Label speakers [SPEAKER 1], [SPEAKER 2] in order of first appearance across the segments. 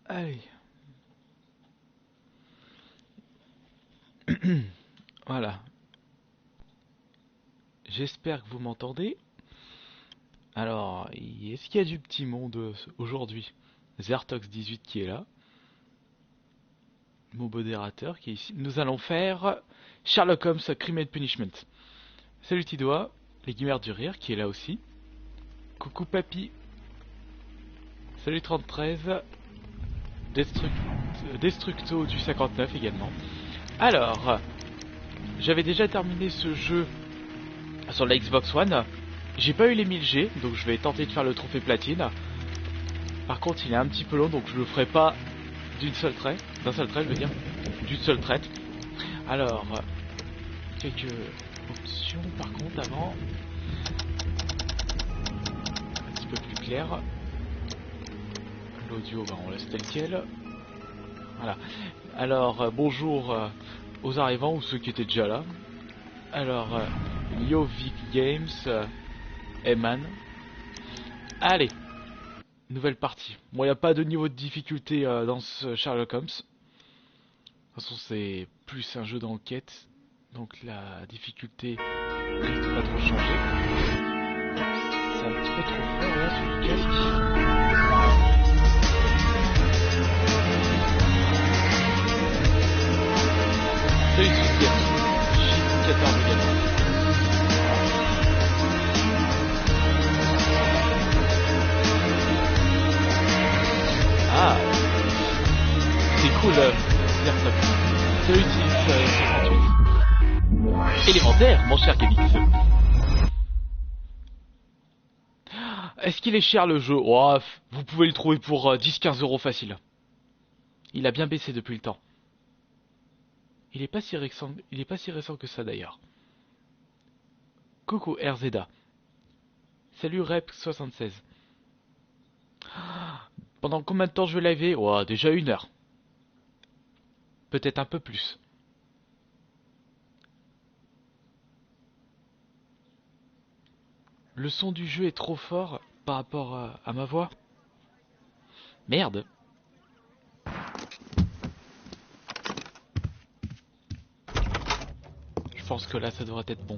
[SPEAKER 1] Allez. Voilà. J'espère que vous m'entendez. Alors, est-ce qu'il y a du petit monde aujourd'hui? Zertox18 qui est là. Mon modérateur qui est ici. Nous allons faire Sherlock Holmes Crime and Punishment. Salut Tidoa, les Guimards du Rire qui est là aussi. Coucou Papy. Salut 33. Destructo du 59 également. Alors, j'avais déjà terminé ce jeu sur la Xbox One. J'ai pas eu les 1000G, donc je vais tenter de faire le trophée platine. Par contre, il est un petit peu long, donc je le ferai pas d'un seul trait, je veux dire, d'une seule traite. Alors, quelques options par contre avant. Un petit peu plus clair. L'audio, on laisse tel quel. Voilà. Alors, bonjour aux arrivants ou ceux qui étaient déjà là. Alors, Yovic Games, Eman. Allez, nouvelle partie. Bon, il n'y a pas de niveau de difficulté dans ce Sherlock Holmes. De toute façon, c'est plus un jeu d'enquête. Donc la difficulté risque de pas trop changer. C'est un petit peu trop fort là sur le casque. Salut Sofiane, Chic 14 également. Ah, c'est cool, Salut Tiff 68. Élémentaire, mon cher Kevix. Est-ce qu'il est cher le jeu? Oh, vous pouvez le trouver pour 10-15 € facile. Il a bien baissé depuis le temps. Il est pas si récent que ça d'ailleurs. Coucou RZA. Salut Rep76. Pendant combien de temps je vais liver? Oh, déjà 1 heure. Peut-être un peu plus. Le son du jeu est trop fort par rapport à ma voix. Merde. Je pense que là ça devrait être bon.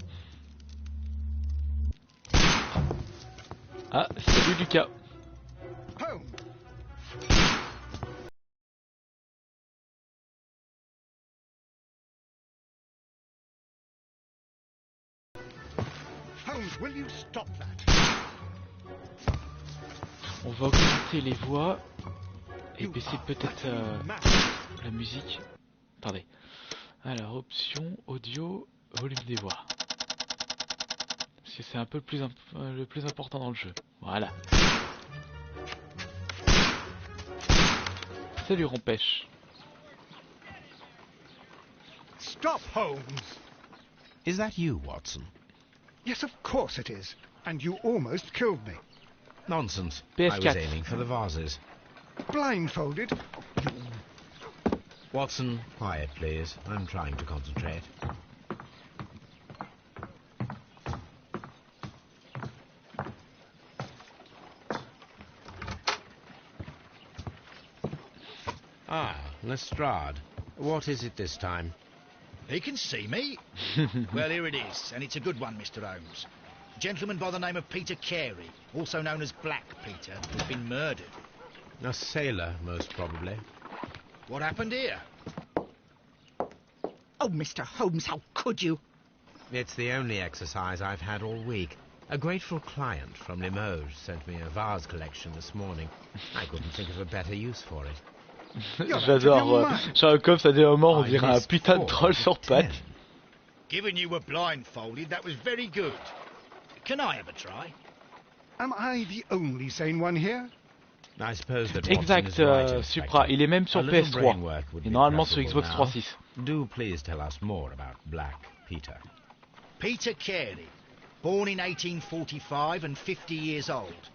[SPEAKER 1] Ah, salut Lucas.
[SPEAKER 2] Will you stop that?
[SPEAKER 1] On va augmenter les voix et baisser peut-être la musique. Attendez. Alors, option, audio, volume des voix. Parce que c'est un peu le plus important dans le jeu. Voilà. Salut Rompèche.
[SPEAKER 2] Stop, Holmes!
[SPEAKER 3] Is that you, Watson?
[SPEAKER 2] Yes, of course it is. And you almost killed me.
[SPEAKER 3] Nonsense.
[SPEAKER 1] PS4.
[SPEAKER 3] I was aiming for the vases.
[SPEAKER 2] Blindfolded?
[SPEAKER 3] Watson, quiet, please. I'm trying to concentrate. Ah, Lestrade. What is it this time?
[SPEAKER 4] He can see me. Well, here it is, and it's a good one, Mr. Holmes. A gentleman by the name of Peter Carey, also known as Black Peter, has been murdered.
[SPEAKER 3] A sailor, most probably.
[SPEAKER 4] What happened here?
[SPEAKER 5] Oh, Mr. Holmes, how could you?
[SPEAKER 3] It's the only exercise I've had all week. A grateful client from Limoges sent me a vase collection this morning. I couldn't think of a better use for it.
[SPEAKER 1] J'adore. Sherlock Holmes, à des moments, on dirait un putain de troll sur pattes.
[SPEAKER 4] Given you were blindfolded, that was very good. Can I have a try?
[SPEAKER 2] Am I the only sane one here?
[SPEAKER 3] I suppose that
[SPEAKER 1] Exact, Supra. Il est même sur PS3. Et normalement sur Xbox 360.
[SPEAKER 3] Do please tell us more about Black Peter.
[SPEAKER 4] Peter Carey, born in 1845 and 50 years old.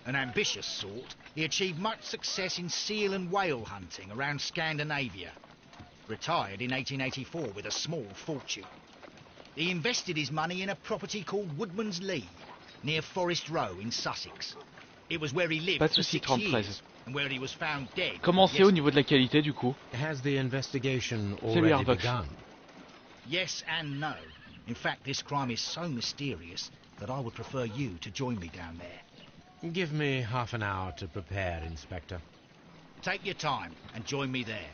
[SPEAKER 4] An ambitious sort, he achieved much success in seal and whale hunting around Scandinavia. Retired in 1884 with a small fortune. He invested his money in a property called Woodman's Lee, near Forest Row in Sussex. It was where he lived
[SPEAKER 1] Pas de
[SPEAKER 4] for
[SPEAKER 1] soucis,
[SPEAKER 4] 6
[SPEAKER 1] 33.
[SPEAKER 4] years and where he was found dead.
[SPEAKER 1] Comment c'est au niveau de la qualité du coup?
[SPEAKER 3] Has the investigation
[SPEAKER 1] Salut,
[SPEAKER 3] already
[SPEAKER 1] Arvox.
[SPEAKER 3] begun?
[SPEAKER 4] Yes and no. In fact, this crime is so mysterious that I would prefer you to join me down there.
[SPEAKER 3] Give me half an hour to prepare, Inspector.
[SPEAKER 4] Take your time and join me there.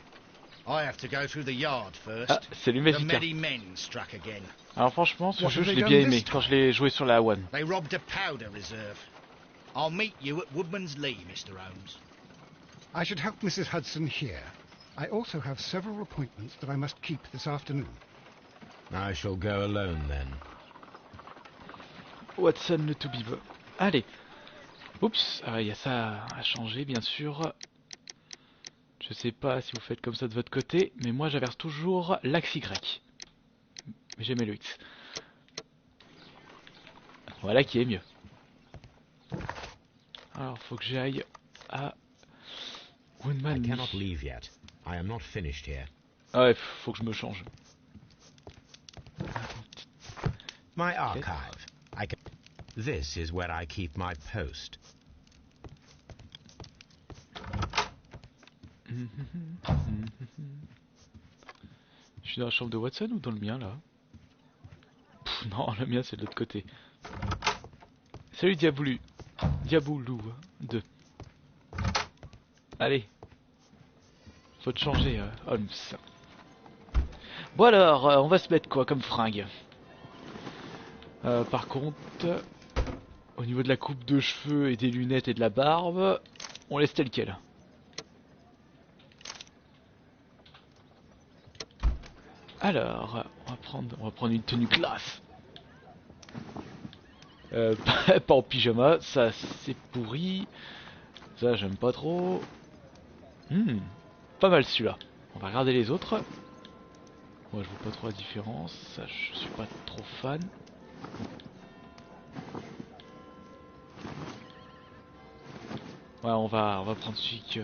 [SPEAKER 4] I have to go through the yard first.
[SPEAKER 1] Ah, c'est lui
[SPEAKER 4] The
[SPEAKER 1] mexicain.
[SPEAKER 4] Merry Men struck again.
[SPEAKER 1] Alors franchement, ce
[SPEAKER 2] What
[SPEAKER 1] jeu
[SPEAKER 2] have
[SPEAKER 1] je
[SPEAKER 2] they
[SPEAKER 1] l'ai
[SPEAKER 2] done
[SPEAKER 1] bien
[SPEAKER 2] this
[SPEAKER 1] aimé quand
[SPEAKER 2] time?
[SPEAKER 1] je l'ai joué sur la One.
[SPEAKER 4] They robbed a powder reserve. I'll meet you at Woodman's Lee, Mr. Holmes.
[SPEAKER 2] I should help Mrs. Hudson here. I also have several appointments that I must keep this afternoon.
[SPEAKER 3] I shall go alone then.
[SPEAKER 1] Watson le to be. Allez. Oups, il y a ça à changer bien sûr. Je sais pas si vous faites comme ça de votre côté, mais moi j'inverse toujours l'axe Y. Mais j'aimais le X. Voilà qui est mieux. Alors faut que j'aille à
[SPEAKER 3] I
[SPEAKER 1] Woodman.
[SPEAKER 3] cannot leave yet. I am not finished here.
[SPEAKER 1] Ah ouais, faut que je me change.
[SPEAKER 3] My archive. I can... This is where I keep my post.
[SPEAKER 1] Je suis dans la chambre de Watson ou dans le mien là? Pff, non, le mien c'est de l'autre côté. Salut Diaboulou. Diaboulou 2. Allez. Faut te changer, Holmes. Bon alors, on va se mettre quoi comme fringue? Par contre, au niveau de la coupe de cheveux et des lunettes et de la barbe, on laisse tel quel. Alors, on va prendre une tenue classe. Pas en pyjama, ça c'est pourri. Ça j'aime pas trop. Pas mal celui-là. On va regarder les autres. Moi je vois pas trop la différence. Ça je suis pas trop fan. Ouais, on va prendre celui que.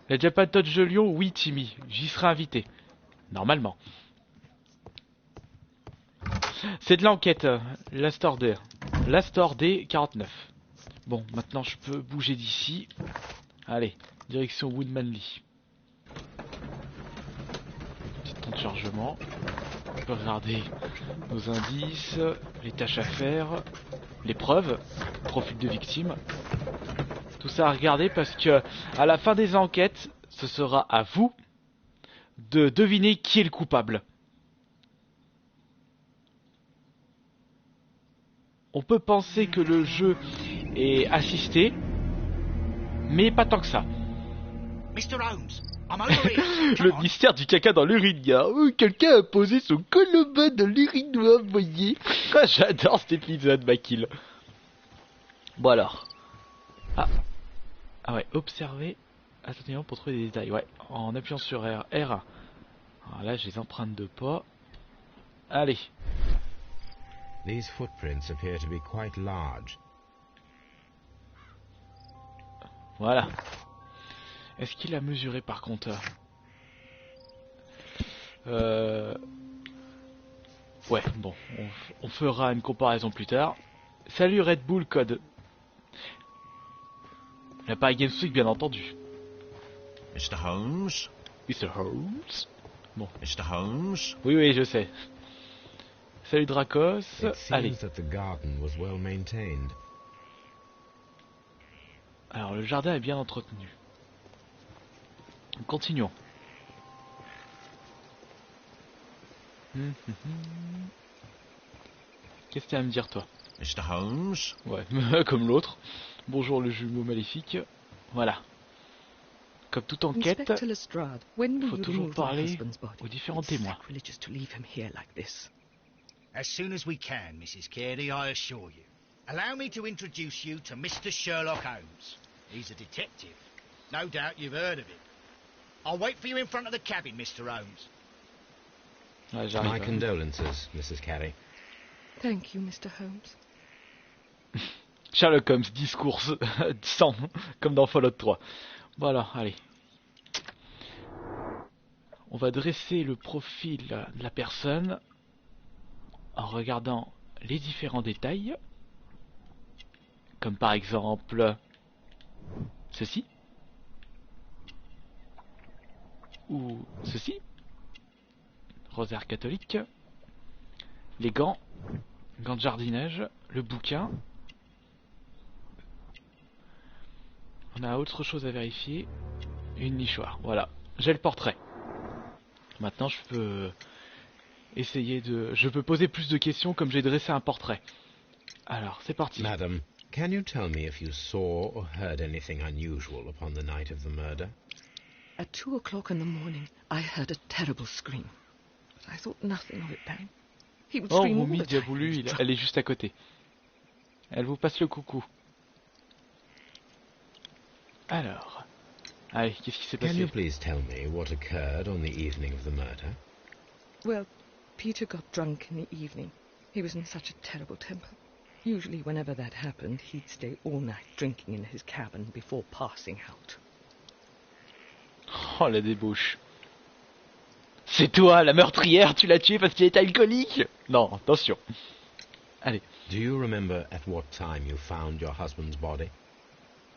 [SPEAKER 1] La Japan Touch de Lyon, oui Timmy, j'y serai invité. Normalement. C'est de l'enquête, l'Astor D 49. Bon, maintenant je peux bouger d'ici. Allez, direction Woodman Lee. Petit temps de chargement. On peut regarder nos indices, les tâches à faire, les preuves, profil de victime. Tout ça à regarder parce que à la fin des enquêtes, ce sera à vous de deviner qui est le coupable. On peut penser que le jeu est assisté, mais pas tant que ça.
[SPEAKER 4] Mr. Holmes, I'm over here.
[SPEAKER 1] Le
[SPEAKER 4] Come on.
[SPEAKER 1] mystère du caca dans l'urine. Oh, quelqu'un a posé son colobin dans l'urinoir, vous voyez. Ah, j'adore cet épisode, Makil. Bon alors. Ah ouais, observer attentivement pour trouver des détails. Ouais, en appuyant sur R1. Alors là, j'ai les empreintes de pas. Allez.
[SPEAKER 3] These footprints appear to be quite large.
[SPEAKER 1] Voilà. Est-ce qu'il a mesuré par contre? Ouais, bon, on fera une comparaison plus tard. Salut Red Bull Code. L'appareil GameSpeak bien entendu.
[SPEAKER 6] Mr. Holmes?
[SPEAKER 1] Mr. Holmes. Bon.
[SPEAKER 6] Mr. Holmes?
[SPEAKER 1] Oui, je sais. Salut Dracos.
[SPEAKER 3] It seems
[SPEAKER 1] Allez.
[SPEAKER 3] that the garden was well maintained.
[SPEAKER 1] Alors le jardin est bien entretenu. Continuons. Qu'est-ce que tu as à me dire toi?
[SPEAKER 6] Mr. Holmes?
[SPEAKER 1] Ouais, comme l'autre. Bonjour le jumeau maléfique. Voilà. Comme toute enquête,
[SPEAKER 5] Inspector Lestrade, when will
[SPEAKER 1] faut
[SPEAKER 5] you
[SPEAKER 1] toujours
[SPEAKER 5] remove my
[SPEAKER 1] parler
[SPEAKER 5] husband's body?
[SPEAKER 1] aux différents
[SPEAKER 5] It's
[SPEAKER 1] témoins.
[SPEAKER 5] sacrilegious to leave him here like this.
[SPEAKER 4] As soon as we can, Mrs. Carey, I assure you. Allow me to introduce you to Mr. Sherlock Holmes. He's a detective. No doubt you've heard of him. I'll wait for you in front of the cabin, Mr. Holmes.
[SPEAKER 1] Ouais,
[SPEAKER 3] My
[SPEAKER 1] j'arrive.
[SPEAKER 3] condolences, Mrs. Carey.
[SPEAKER 5] Thank you, Mr. Holmes.
[SPEAKER 1] Sherlock Holmes, discours 100, comme dans Fallout 3. Voilà, allez. On va dresser le profil de la personne. Oh, en regardant les différents détails, comme par exemple ceci, ou ceci, rosaire catholique, les gants de jardinage, le bouquin. On a autre chose à vérifier, une nichoir, voilà, j'ai le portrait. Maintenant je peux essayer de... Je peux poser plus de questions comme j'ai dressé un portrait. Alors, c'est parti.
[SPEAKER 3] Madam, can you tell me if you saw or heard anything unusual upon the night of the murder?
[SPEAKER 5] At 2 o'clock in the morning, I heard a terrible scream. But I thought nothing of it then. He would
[SPEAKER 1] Oh,
[SPEAKER 5] scream all
[SPEAKER 1] Moumi
[SPEAKER 5] the time.
[SPEAKER 1] Diaboulu,
[SPEAKER 5] He was drunk.
[SPEAKER 1] elle est juste à côté. Elle vous passe le coucou. Alors... Allez, qu'est-ce qui s'est
[SPEAKER 3] Can you
[SPEAKER 1] passé?
[SPEAKER 3] please tell me what occurred on the evening of the murder?
[SPEAKER 5] Well, Peter got drunk in the evening. He was in such a terrible temper. Usually, whenever that happened, he'd stay all night drinking in his cabin before passing out.
[SPEAKER 1] Oh, la débauche. C'est toi, la meurtrière, tu l'as tué parce qu'il était alcoolique? Non, attention. Allez.
[SPEAKER 3] Do you remember at what time you found your husband's body?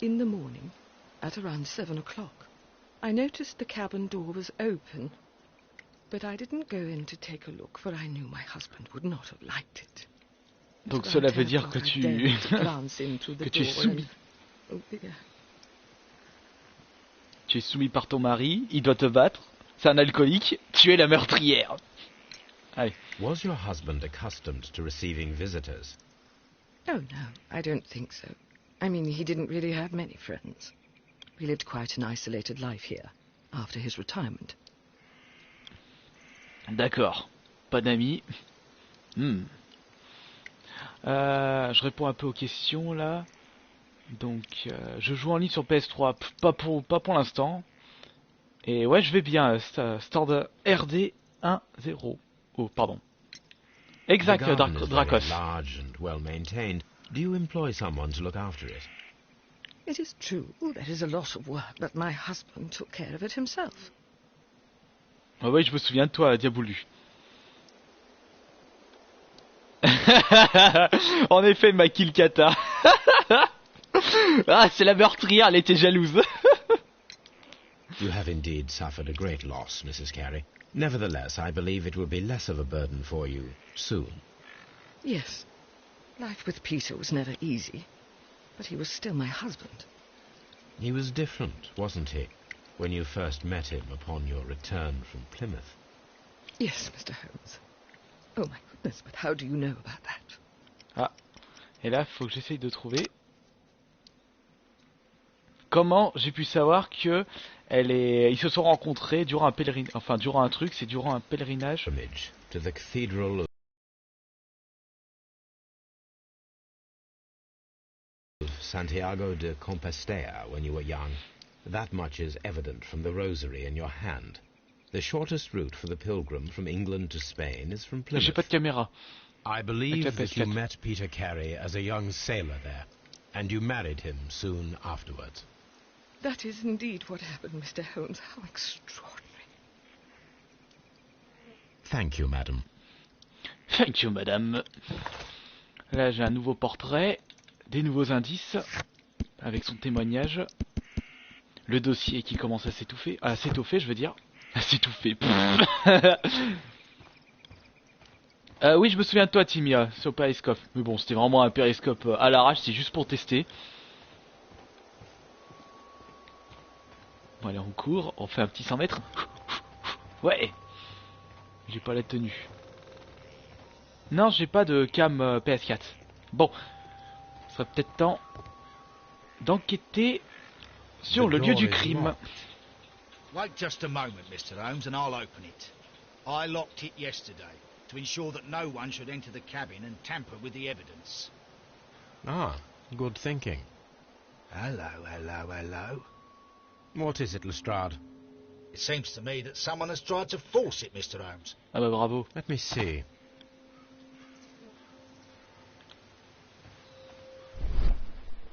[SPEAKER 5] In the morning, at around 7 o'clock, I noticed the cabin door was open. But I didn't go in to take a look, for I knew my husband would not have liked it.
[SPEAKER 1] Donc
[SPEAKER 5] At
[SPEAKER 1] cela
[SPEAKER 5] around
[SPEAKER 1] veut
[SPEAKER 5] 10
[SPEAKER 1] dire
[SPEAKER 5] o'clock,
[SPEAKER 1] que
[SPEAKER 5] I
[SPEAKER 1] tu...
[SPEAKER 5] dared to glance in through the
[SPEAKER 1] que tu es
[SPEAKER 5] door
[SPEAKER 1] soumis.
[SPEAKER 5] and- Oh, dear.
[SPEAKER 1] Tu es soumis par ton mari, il doit te battre, c'est un alcoolique, tu es la meurtrière. Allez.
[SPEAKER 3] Was your husband accustomed to receiving visitors?
[SPEAKER 5] Oh, no, I don't think so. I mean, he didn't really have many friends. We lived quite an isolated life here, after his retirement.
[SPEAKER 1] D'accord. Pas d'amis. Je réponds un peu aux questions là. Donc, je joue en ligne sur PS3, pas pour l'instant. Et ouais, je vais bien. Stand RD 1-0. Oh, pardon. Exact,
[SPEAKER 3] The garden is very
[SPEAKER 1] Dracos.
[SPEAKER 3] large and well maintained. Do you employ someone to look after it?
[SPEAKER 5] It is true, there is a lot of work, but my husband took care of it himself.
[SPEAKER 1] Ah ouais, je me souviens de toi, Diaboulu. En effet, ma Kilkata. Ah, c'est la meurtrière, elle était jalouse.
[SPEAKER 3] You have indeed suffered a great loss, Mrs. Carey. Nevertheless, I believe it will be less of a burden for you soon.
[SPEAKER 5] Yes, life with Peter was never easy, but he was still my husband.
[SPEAKER 3] He was different, wasn't he, when you first met him upon your return from Plymouth?
[SPEAKER 5] Yes, Mr. Holmes. Oh, my goodness, but how do you know about that?
[SPEAKER 1] Ah, et là, faut que j'essaye de trouver. Comment j'ai pu savoir que ils se sont rencontrés durant un pèlerinage, enfin durant un truc, c'est durant un pèlerinage.
[SPEAKER 3] Pilgrimage to the Cathedral of Santiago de Compostela when you were young. That much is evident from the rosary in your hand. The shortest route for the pilgrim from England to Spain is from
[SPEAKER 1] J'ai pas
[SPEAKER 3] Plymouth.
[SPEAKER 1] de caméra.
[SPEAKER 3] I believe
[SPEAKER 1] Avec la
[SPEAKER 3] that you
[SPEAKER 1] PS4.
[SPEAKER 3] met Peter Carey as a young sailor there, and you married him soon afterwards.
[SPEAKER 5] That is indeed what happened, Mr. Holmes. How extraordinary.
[SPEAKER 3] Thank you, madam.
[SPEAKER 1] Thank you, madame. Là, j'ai un nouveau portrait, des nouveaux indices, avec son témoignage. Le dossier qui commence à s'étouffer. À s'étoffer, je veux dire. À s'étouffer. Oui, je me souviens de toi, Timia, sur Periscope. Mais bon, c'était vraiment un Periscope à l'arrache, c'est juste pour tester. Bon, allez, on court, on fait un petit 100 mètres. Ouais. J'ai pas la tenue. Non, j'ai pas de cam PS4. Bon, ce serait peut-être temps d'enquêter sur
[SPEAKER 3] The
[SPEAKER 1] le lieu
[SPEAKER 3] door
[SPEAKER 1] du
[SPEAKER 3] is
[SPEAKER 1] crime.
[SPEAKER 3] locked.
[SPEAKER 4] Wait just a moment, Mr. Holmes, and I'll open it. I locked it yesterday to ensure that no one should enter the cabin and tamper with the evidence.
[SPEAKER 3] Ah, good thinking.
[SPEAKER 4] Hello, hello, hello.
[SPEAKER 3] What is it, Lestrade?
[SPEAKER 4] It seems to me that someone has tried to force it, Mr. Holmes.
[SPEAKER 1] Ah bah bravo.
[SPEAKER 3] Let me see.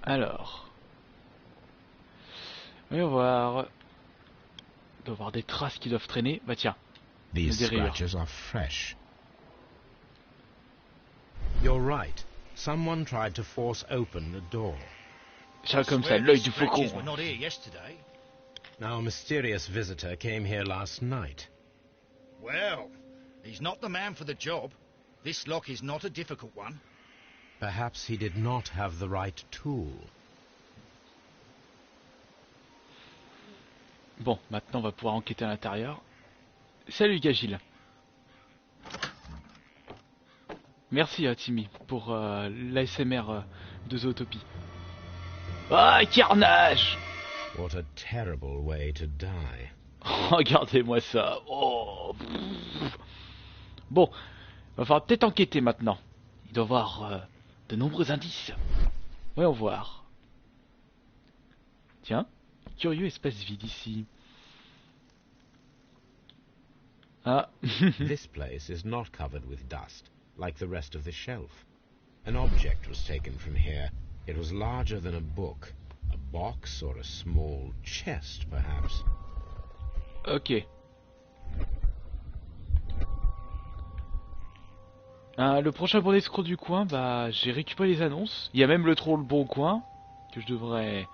[SPEAKER 1] Alors. Voyons voir. Il doit y avoir des traces qui doivent traîner. Bah tiens.
[SPEAKER 3] These
[SPEAKER 1] Des rayures.
[SPEAKER 3] scratches are fresh. You're right. Someone tried to force open the door.
[SPEAKER 1] Ça comme ça,
[SPEAKER 4] Swear
[SPEAKER 1] l'œil
[SPEAKER 4] these
[SPEAKER 1] du faucon.
[SPEAKER 4] scratches were not here yesterday.
[SPEAKER 3] Now, a mysterious visitor came here last night.
[SPEAKER 4] Well, he's not the man for the job. This lock is not a difficult one.
[SPEAKER 3] Perhaps he did not have the right tool.
[SPEAKER 1] Bon, maintenant on va pouvoir enquêter à l'intérieur. Salut Gagil. Merci Timmy pour l'ASMR de Zootopie. Ah, carnage!
[SPEAKER 3] What a terrible way to die.
[SPEAKER 1] Regardez-moi ça. Oh. Bon, va falloir peut-être enquêter maintenant. Il doit y avoir de nombreux indices. Voyons voir. Tiens, curieux espace vide ici. Ah.
[SPEAKER 3] This place is not covered with dust, like the rest of the shelf. An object was taken from here. It was larger than a book. A box or a small chest, perhaps.
[SPEAKER 1] Ok. Le prochain bon escroc du coin, bah j'ai récupéré les annonces. Il y a même le troll bon coin que je devrais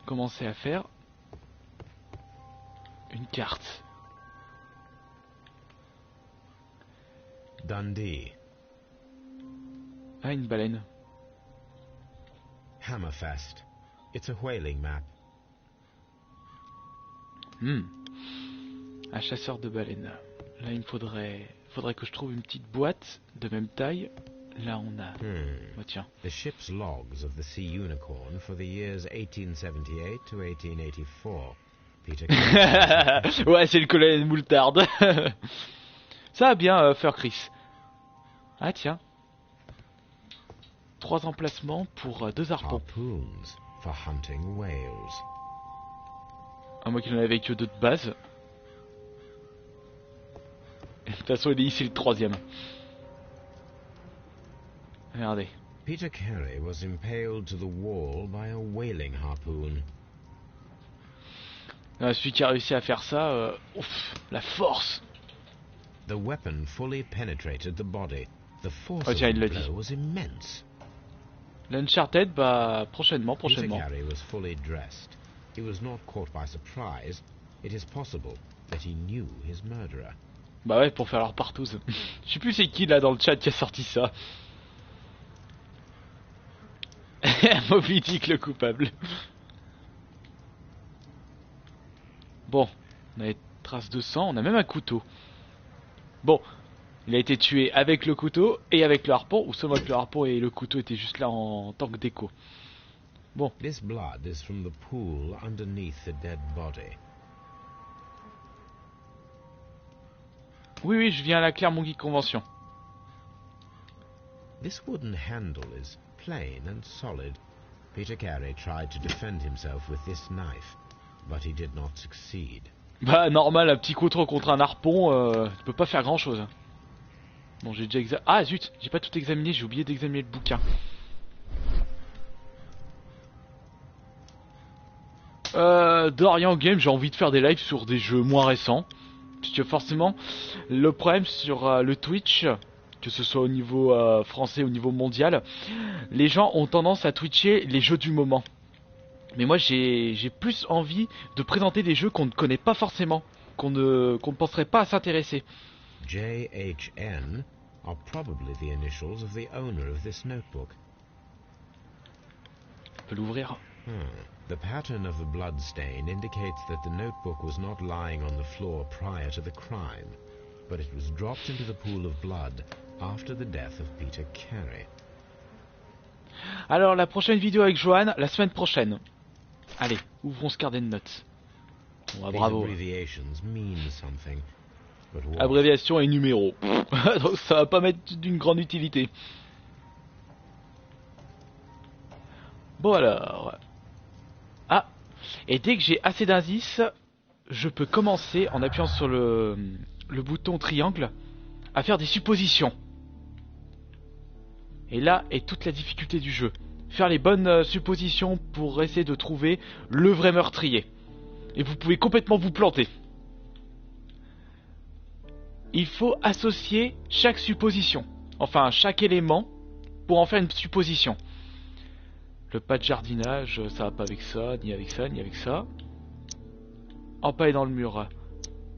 [SPEAKER 1] commencer à faire. Une carte.
[SPEAKER 3] Dundee.
[SPEAKER 1] Ah, une baleine.
[SPEAKER 3] Hammerfest. It's a whaling map.
[SPEAKER 1] Un chasseur de baleines. Là, il me faudrait que je trouve une petite boîte de même taille. Là, on a... Oh, tiens.
[SPEAKER 3] The ship's logs of the Sea Unicorn for the years 1878 to 1884. Peter Carey.
[SPEAKER 1] Ouais, c'est le colonel Moutarde. Ça va bien faire Chris. Ah, tiens. 3 emplacements pour 2 harpons.
[SPEAKER 3] Harpoons for hunting whales.
[SPEAKER 1] À moins qu'il en avait que 2 de base. De toute façon, il est ici le 3ème. Regardez.
[SPEAKER 3] Peter Carey was impaled to the wall by a whaling harpoon.
[SPEAKER 1] Celui qui a réussi à faire ça, ouf, la force.
[SPEAKER 3] The weapon fully penetrated the body. The force
[SPEAKER 1] Oh, tiens,
[SPEAKER 3] of
[SPEAKER 1] il
[SPEAKER 3] the
[SPEAKER 1] l'a dit.
[SPEAKER 3] blow was immense.
[SPEAKER 1] L'Uncharted, bah, prochainement.
[SPEAKER 3] Peter Carey was fully dressed. He was not caught by surprise. It is possible that he knew his murderer.
[SPEAKER 1] Bah ouais, pour faire leur partouze. Je sais plus c'est qui là dans le chat qui a sorti ça. Moby Dick le coupable. Bon, on a des traces de sang, on a même un couteau. Bon, il a été tué avec le couteau et avec le harpon, ou seulement avec le harpon et le couteau était juste là en tant que déco. Bon.
[SPEAKER 3] This blood is from the pool underneath the dead body.
[SPEAKER 1] Oui, je viens à la Clermont-Guy Convention.
[SPEAKER 3] This wooden handle is plain and solid. Peter Carey tried to defend himself with this knife, but he did not succeed.
[SPEAKER 1] Bah normal, un petit couteau contre un harpon, tu peux pas faire grand chose. Bon, j'ai déjà Ah zut, j'ai pas tout examiné, j'ai oublié d'examiner le bouquin. Dorian Game, j'ai envie de faire des lives sur des jeux moins récents. Parce que forcément, le problème sur le Twitch, que ce soit au niveau français ou au niveau mondial, les gens ont tendance à twitcher les jeux du moment. Mais moi j'ai plus envie de présenter des jeux qu'on ne connaît pas forcément, qu'on ne penserait pas à s'intéresser.
[SPEAKER 3] JHN are probably the initials of the owner of this notebook.
[SPEAKER 1] On peut l'ouvrir.
[SPEAKER 3] The pattern of the blood stain indicates that the notebook was not lying on the floor prior to the crime, but it was dropped into the pool of blood after the death of Peter Carey.
[SPEAKER 1] Alors la prochaine vidéo avec Johan, la semaine prochaine. Allez, ouvrons ce carnet de notes. Bon, bah, bravo.
[SPEAKER 3] Abbreviations mean something, but what?
[SPEAKER 1] Abréviation et numéro. Donc ça va pas mettre d'une grande utilité. Bon alors. Ah, et dès que j'ai assez d'indices, je peux commencer en appuyant sur le bouton triangle à faire des suppositions. Et là est toute la difficulté du jeu. Faire les bonnes suppositions pour essayer de trouver le vrai meurtrier. Et vous pouvez complètement vous planter. Il faut associer chaque supposition. enfin chaque élément, pour en faire une supposition. Le pas de jardinage, ça va pas avec ça, ni avec ça, ni avec ça. Empaillé dans le mur,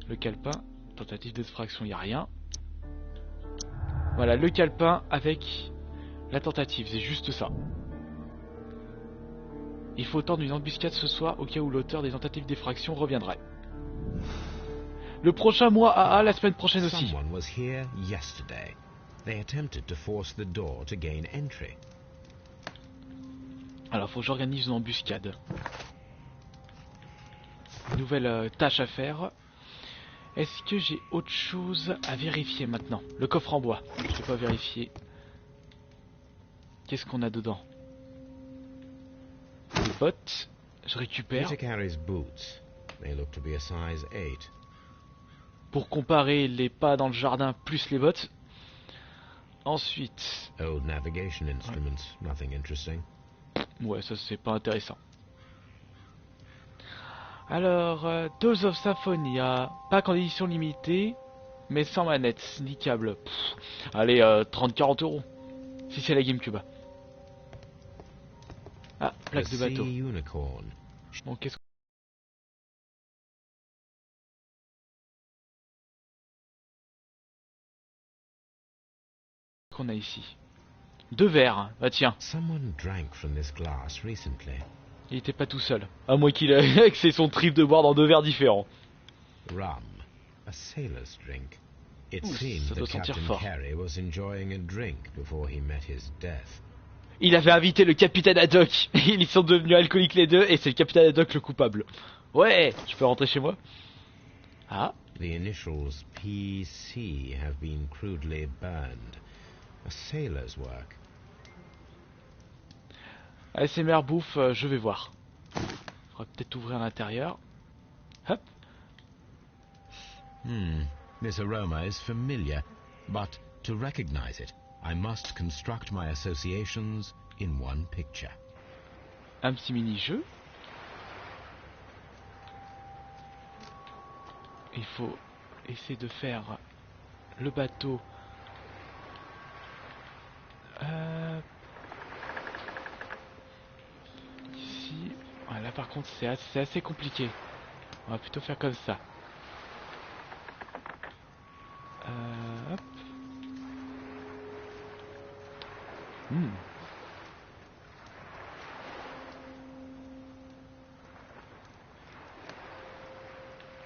[SPEAKER 1] le calepin. Tentative d'extraction, il n'y a rien. Voilà, le calepin avec la tentative, c'est juste ça. Il faut tendre une embuscade ce soir au cas où l'auteur des tentatives d'effraction reviendrait. Le prochain mois AA, la semaine prochaine aussi.
[SPEAKER 3] Someone was here yesterday. They attempted to force the door to gain entry.
[SPEAKER 1] Alors, faut que j'organise une embuscade. Nouvelle tâche à faire. Est-ce que j'ai autre chose à vérifier maintenant? Le coffre en bois. Je ne vais pas vérifier. Qu'est-ce qu'on a dedans? Les bottes. Je récupère.
[SPEAKER 3] Peter carries boots. They look to be a size 8.
[SPEAKER 1] Pour comparer les pas dans le jardin plus les bottes. Ensuite.
[SPEAKER 3] Old navigation instruments. Nothing interesting.
[SPEAKER 1] Ouais, ça c'est pas intéressant. Alors, Tales of Symphonia, pack en édition limitée, mais sans manette, sneakable. Allez, 30-40 euros, si c'est la GameCube. Ah, plaque de bateau.
[SPEAKER 3] Unicorn.
[SPEAKER 1] Bon, qu'est-ce qu'on a ici? Deux verres, bah tiens,
[SPEAKER 3] Someone drank from this glass recently.
[SPEAKER 1] il était pas tout seul. À moins qu'il ait que c'est son trip de boire dans deux verres différents.
[SPEAKER 3] Rum. A sailor's drink. It
[SPEAKER 1] Ouh,
[SPEAKER 3] seemed
[SPEAKER 1] ça doit
[SPEAKER 3] that
[SPEAKER 1] sentir
[SPEAKER 3] Captain
[SPEAKER 1] fort.
[SPEAKER 3] Carey was enjoying a drink before he met his death.
[SPEAKER 1] Il avait invité le capitaine Haddock. Ils sont devenus alcooliques les deux et c'est le capitaine Haddock le coupable. Ouais, je peux rentrer chez moi? Ah,
[SPEAKER 3] The initials PC have been crudely burned. A sailor's work.
[SPEAKER 1] ASMR bouffe, je vais voir. Faudra peut-être ouvrir l'intérieur. Hop.
[SPEAKER 3] This aroma is familiar, but to recognize it, I must construct my associations in one picture.
[SPEAKER 1] Un petit mini-jeu. Il faut essayer de faire le bateau. Ici. Ouais, là par contre c'est assez compliqué. On va plutôt faire comme ça. Hop.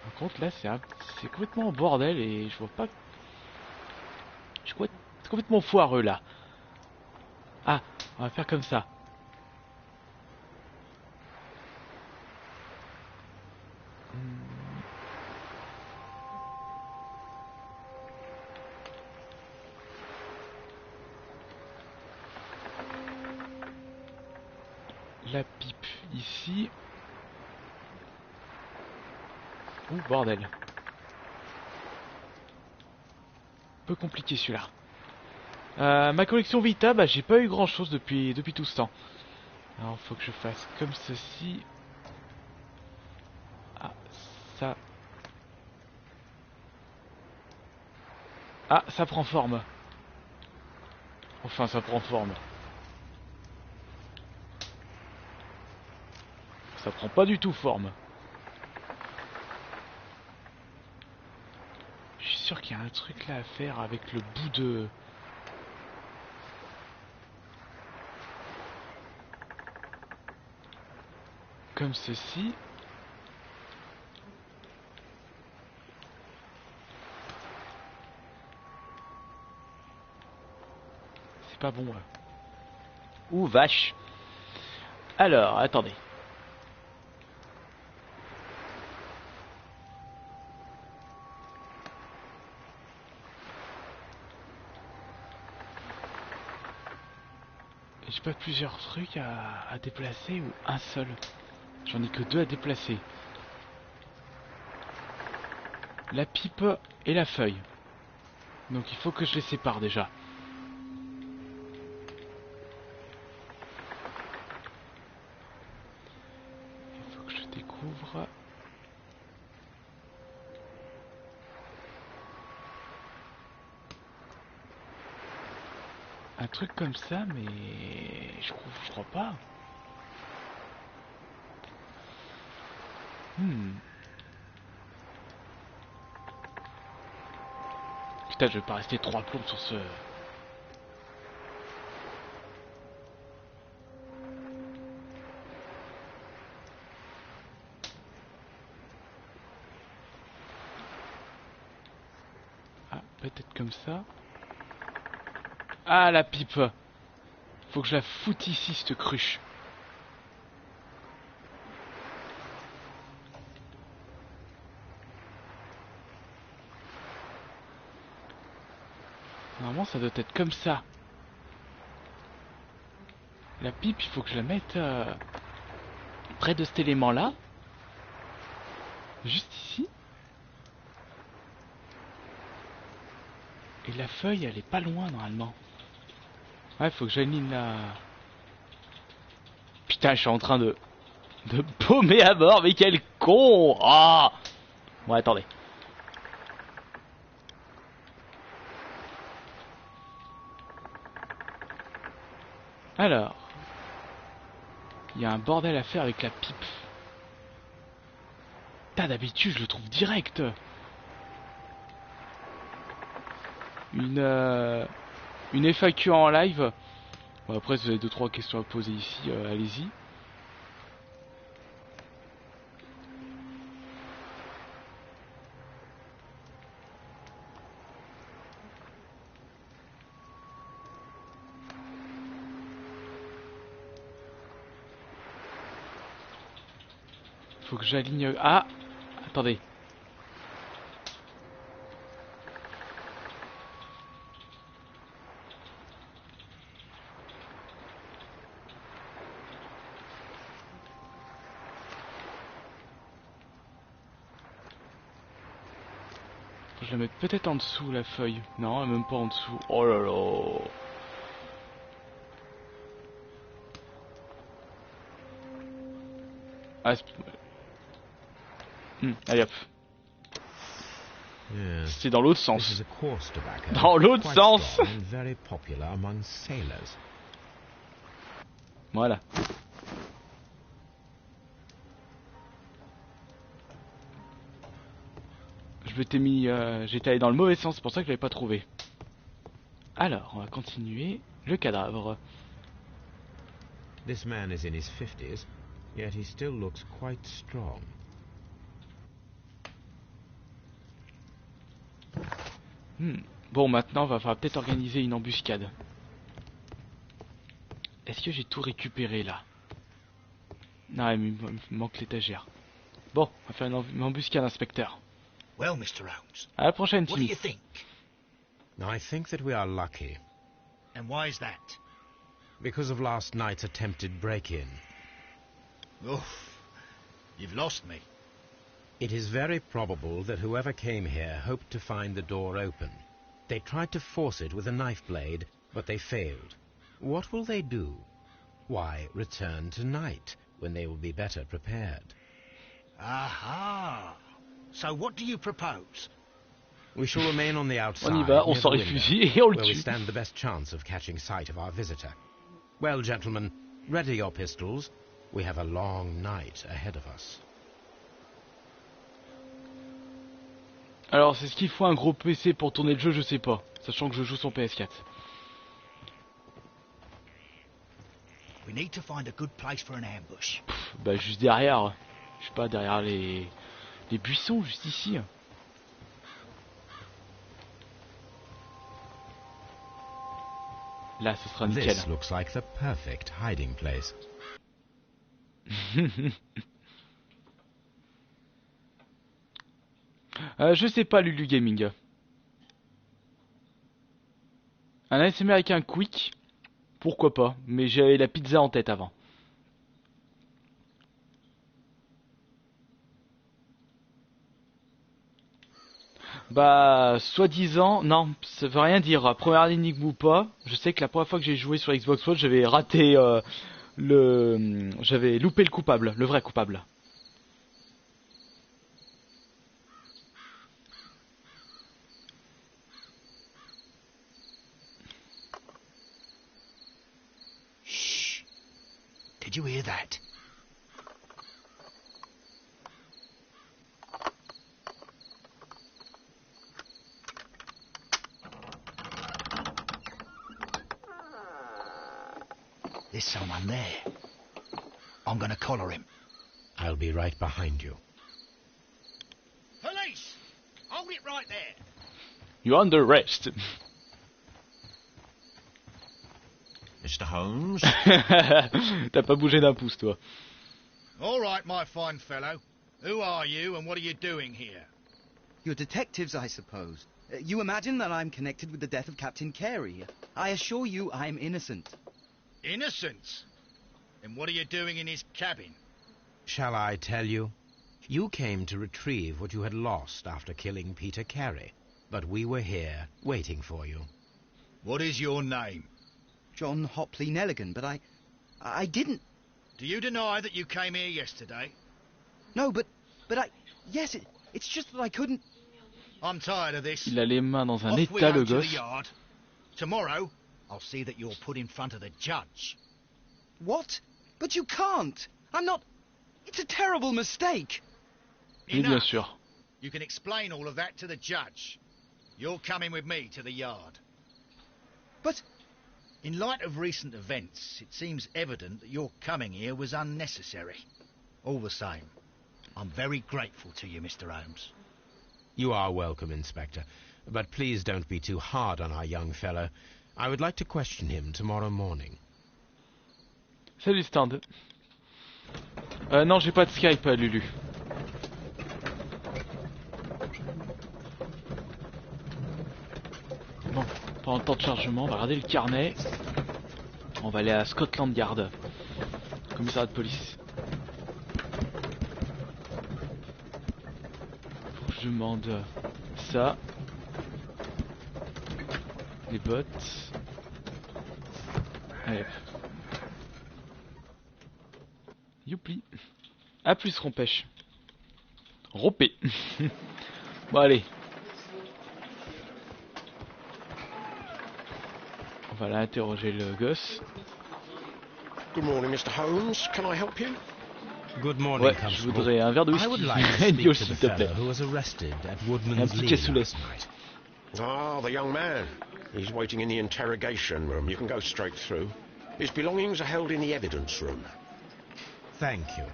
[SPEAKER 1] Par contre là c'est complètement en bordel et je vois pas. C'est complètement foireux là. Ah, on va faire comme ça. La pipe ici. Ouh, bordel. Un peu compliqué celui-là. Ma collection Vita, bah j'ai pas eu grand chose depuis tout ce temps. Alors faut que je fasse comme ceci. Ah, ça. Ah, ça prend forme. Enfin, ça prend forme. Ça prend pas du tout forme. Je suis sûr qu'il y a un truc là à faire avec le bout de... Comme ceci. C'est pas bon là. Ouh, vache. Alors, attendez. J'ai pas plusieurs trucs à déplacer ou un seul? J'en ai que deux à déplacer. La pipe et la feuille. Donc il faut que je les sépare déjà. Il faut que je découvre. Un truc comme ça, mais je crois pas. Putain, je vais pas rester 3 plombs sur ce... Ah, peut-être comme ça. Ah, la pipe. Faut que je la foute ici, cette cruche. Normalement, ça doit être comme ça. La pipe, il faut que je la mette près de cet élément-là. Juste ici. Et la feuille, elle est pas loin, normalement. Ouais, faut que j'aligne la... Putain, je suis en train de paumer à bord, mais quel con. Ah. Bon, attendez. Alors, il y a un bordel à faire avec la pipe. Putain, d'habitude, je le trouve direct. Une FAQ en live. Bon, après, si vous avez 2-3 questions à poser ici, allez-y. Faut que j'aligne... Ah, attendez. Faut que je la mette peut-être en dessous, la feuille. Non, même pas en dessous. Oh là là. Ah, allez hop.
[SPEAKER 3] Yes.
[SPEAKER 1] C'est dans l'autre
[SPEAKER 3] This
[SPEAKER 1] sens.
[SPEAKER 3] is a coarse tobacco,
[SPEAKER 1] Dans l'autre
[SPEAKER 3] quite
[SPEAKER 1] sens.
[SPEAKER 3] strong and very popular among sailors.
[SPEAKER 1] Voilà. Je m'étais mis... J'étais allé dans le mauvais sens, c'est pour ça que je l'avais pas trouvé. Alors, on va continuer. Le cadavre.
[SPEAKER 3] This man is in his 50s, yet he still looks quite strong.
[SPEAKER 1] Bon, maintenant, va falloir peut-être organiser une embuscade. Est-ce que j'ai tout récupéré, là? Non, il me manque l'étagère. Bon, on va faire une embuscade, inspecteur.
[SPEAKER 4] Well, Mr. Holmes,
[SPEAKER 1] À la prochaine,
[SPEAKER 4] what do you
[SPEAKER 1] Timmy.
[SPEAKER 4] think?
[SPEAKER 3] I think that we are lucky,
[SPEAKER 4] And why is that?
[SPEAKER 3] because of last night's attempted break-in.
[SPEAKER 4] Oof, you've lost me.
[SPEAKER 3] It is very probable that whoever came here hoped to find the door open. They tried to force it with a knife blade, but they failed. What will they do? Why, return tonight, when they will be better prepared.
[SPEAKER 4] Aha. So what do you propose?
[SPEAKER 3] We shall remain on the outside,
[SPEAKER 1] On y va, on
[SPEAKER 3] near
[SPEAKER 1] sort
[SPEAKER 3] the
[SPEAKER 1] les
[SPEAKER 3] window,
[SPEAKER 1] fusils et on le
[SPEAKER 3] where we
[SPEAKER 1] tue.
[SPEAKER 3] stand the best chance of catching sight of our visitor. Well, gentlemen, ready your pistols. We have a long night ahead of us.
[SPEAKER 1] Alors, c'est ce qu'il faut un gros PC pour tourner le jeu, je sais pas. Sachant que je joue sur PS4.
[SPEAKER 4] We need to find a good place for an ambush.
[SPEAKER 1] Bah, juste derrière. Je sais pas, derrière les buissons, juste ici. Là, ce sera nickel.
[SPEAKER 3] This looks like the perfect hiding place.
[SPEAKER 1] Je sais pas, Lulu Gaming. Un ASMR avec un quick, pourquoi pas, mais j'avais la pizza en tête avant. Bah, soi-disant, non, ça veut rien dire. Première énigme ou pas, je sais que la première fois que j'ai joué sur Xbox One, j'avais raté j'avais loupé le coupable, le vrai coupable.
[SPEAKER 4] you hear that? There's someone there. I'm going to collar him.
[SPEAKER 3] I'll be right behind you.
[SPEAKER 4] Police! Hold it right there.
[SPEAKER 1] You're under arrest.
[SPEAKER 6] Mr. Holmes?
[SPEAKER 1] T'as pas bougé d'un pouce, toi.
[SPEAKER 4] All right, my fine fellow. Who are you and what are you doing here?
[SPEAKER 7] You're detectives, I suppose. You imagine that I'm connected with the death of Captain Carey. I assure you I'm innocent.
[SPEAKER 4] Innocence? Then what are you doing in his cabin?
[SPEAKER 3] Shall I tell you? You came to retrieve what you had lost after killing Peter Carey, but we were here waiting for you.
[SPEAKER 4] What is your name?
[SPEAKER 7] John Hopley Nelligan, but I didn't...
[SPEAKER 4] Do you deny that you came here yesterday?
[SPEAKER 7] No, but yes, it's just that I couldn't...
[SPEAKER 4] I'm tired of this.
[SPEAKER 1] Il a les mains dans un
[SPEAKER 4] Off we
[SPEAKER 1] état,
[SPEAKER 4] go
[SPEAKER 1] le
[SPEAKER 4] to the
[SPEAKER 1] gosse.
[SPEAKER 4] yard. Tomorrow, I'll see that you're put in front of the judge.
[SPEAKER 7] What? But you can't. I'm not... It's a terrible mistake.
[SPEAKER 1] Oui, bien
[SPEAKER 4] Enough.
[SPEAKER 1] sûr.
[SPEAKER 4] You can explain all of that to the judge. You're coming with me to the yard.
[SPEAKER 7] But...
[SPEAKER 4] In light of recent events, it seems evident that your coming here was unnecessary. All the same, I'm very grateful to you, Mr. Holmes.
[SPEAKER 3] You are welcome, Inspector, but please don't be too hard on our young fellow. I would like to question him tomorrow morning.
[SPEAKER 1] Salut Stand. Non, j'ai pas de Skype, Lulu. Bon, pendant le temps de chargement, on va regarder le carnet. On va aller à Scotland Yard, commissariat de police. Faut que je demande ça. Les bottes. Allez. Youpi. A plus, Rompèche. Rompé. Bon, allez. On va aller interroger le gosse.
[SPEAKER 8] Good morning, Mr. Holmes. Can I help you?
[SPEAKER 3] Good morning,
[SPEAKER 1] Ouais, je
[SPEAKER 3] Constable.
[SPEAKER 1] voudrais un verre de
[SPEAKER 3] I would
[SPEAKER 1] whisky.
[SPEAKER 3] like to speak
[SPEAKER 1] Yo,
[SPEAKER 3] to the
[SPEAKER 1] s'il te plaît.
[SPEAKER 3] fellow who was arrested at
[SPEAKER 1] Un
[SPEAKER 3] Woodman's
[SPEAKER 1] petit
[SPEAKER 3] Lee
[SPEAKER 1] cassoulet.
[SPEAKER 3] last night.
[SPEAKER 8] Ah, the young man. He's waiting in the interrogation room. You can go straight through. His belongings are held in the evidence room.
[SPEAKER 3] Thank you.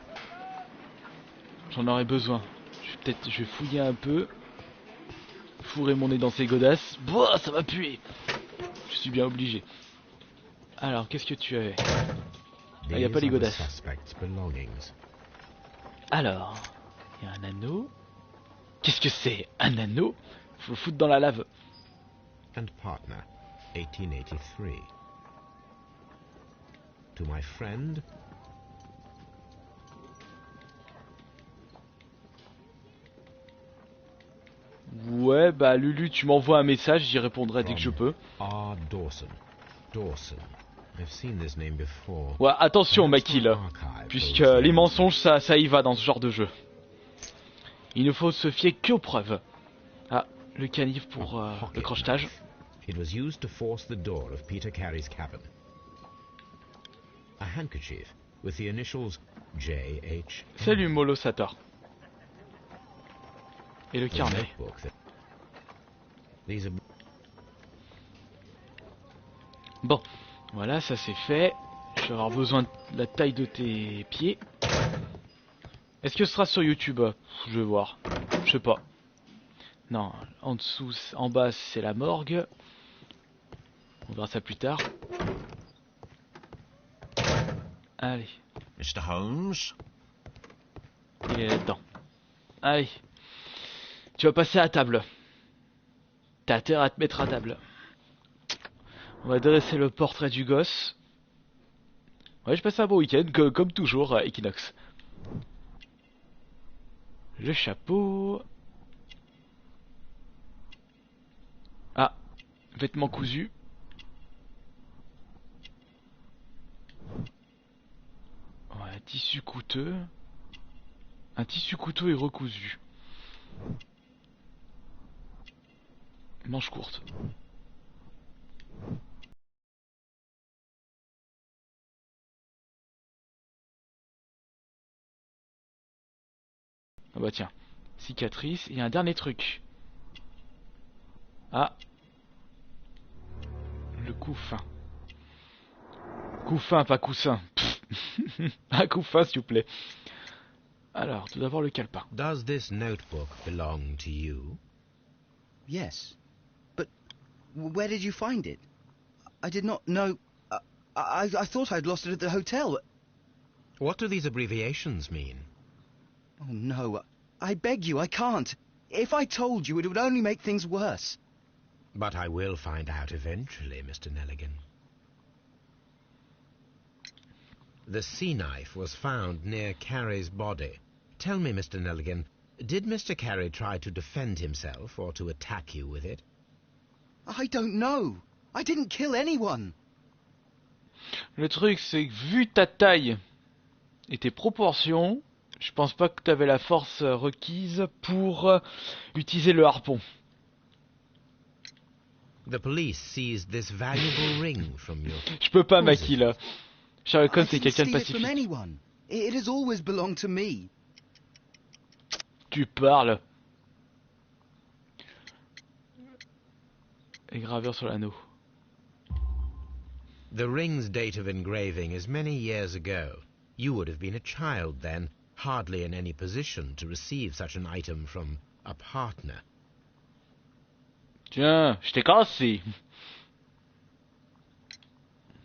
[SPEAKER 1] J'en aurais besoin. Je vais fouiller un peu. Fourrer mon nez dans ces godasses. Boah, ça va puer. Je suis bien obligé. Alors, qu'est-ce que tu avais? Ah, y a pas les
[SPEAKER 3] These are the
[SPEAKER 1] godasses.
[SPEAKER 3] suspect's belongings.
[SPEAKER 1] Alors, il y a un anneau. Qu'est-ce que c'est? Un anneau? Faut le foutre dans la lave.
[SPEAKER 3] And partner, 1883. To my friend,
[SPEAKER 1] Ouais, bah Lulu, tu m'envoies un message, j'y répondrai dès que je peux.
[SPEAKER 3] R. Dawson. Dawson. I've seen this name before.
[SPEAKER 1] Ouais, attention,
[SPEAKER 3] Perhaps
[SPEAKER 1] Maki,
[SPEAKER 3] my
[SPEAKER 1] là.
[SPEAKER 3] archive
[SPEAKER 1] Puisque
[SPEAKER 3] holds
[SPEAKER 1] les
[SPEAKER 3] them.
[SPEAKER 1] mensonges, ça y va dans ce genre de jeu. Il ne faut se fier qu'aux preuves. Ah, le canif pour
[SPEAKER 3] A
[SPEAKER 1] le
[SPEAKER 3] pocket
[SPEAKER 1] crochetage.
[SPEAKER 3] knife. It was used to force the door of Peter Carey's cabin. A handkerchief with the initials J.H.
[SPEAKER 1] Salut Molo Sator. Et le
[SPEAKER 3] The
[SPEAKER 1] carnet.
[SPEAKER 3] notebook that- These are
[SPEAKER 1] Bon, voilà, ça c'est fait. Je vais avoir besoin de la taille de tes pieds. Est-ce que ce sera sur YouTube? Je vais voir. Je sais pas. Non, en dessous, en bas c'est la morgue. On verra ça plus tard. Allez,
[SPEAKER 6] Mr. Holmes?
[SPEAKER 1] il est là-dedans. Allez. Tu vas passer à table. T'as intérêt à te mettre à table. On va dresser le portrait du gosse. Ouais, je passe un bon week-end, comme toujours, à Equinox. Le chapeau. Ah, vêtements cousus. Ouais, tissu coûteux. Un tissu coûteux et recousu. Manche courte. Bah tiens, cicatrice. Il y a un dernier truc. Ah. Le couffin. Couffin, pas coussin. Un couffin, s'il vous plaît. Alors, tout d'abord le calepin.
[SPEAKER 3] Does this notebook belong to you?
[SPEAKER 7] Yes. But where did you find it? I did not know... I thought I'd lost it at the hotel.
[SPEAKER 3] What do these abbreviations mean?
[SPEAKER 7] Oh, no. I beg you, I can't. If I told you, it would only make things worse.
[SPEAKER 3] But I will find out eventually, Mr. Nelligan. The sea knife was found near Carey's body. Tell me, Mr. Nelligan, did Mr. Carey try to defend himself or to attack you with it?
[SPEAKER 7] I don't know. I didn't kill anyone.
[SPEAKER 1] Le truc, c'est que vu ta taille et tes proportions, je pense pas que tu avais la force requise pour utiliser le harpon.
[SPEAKER 3] The police seized this valuable ring from you.
[SPEAKER 1] Je peux pas,
[SPEAKER 3] Who is
[SPEAKER 1] Maki,
[SPEAKER 3] it?
[SPEAKER 1] là. Sherlock Holmes,
[SPEAKER 7] I
[SPEAKER 1] c'est
[SPEAKER 7] didn't
[SPEAKER 1] quelqu'un de
[SPEAKER 7] steal it from
[SPEAKER 1] pacifique.
[SPEAKER 7] anyone. It has always belonged to me.
[SPEAKER 1] Tu parles. Et gravure sur l'anneau.
[SPEAKER 3] The ring's date of engraving is many years ago. You would have been a child then, hardly in any position to receive such an item from a partner.
[SPEAKER 1] Tiens, je t'ai cassé.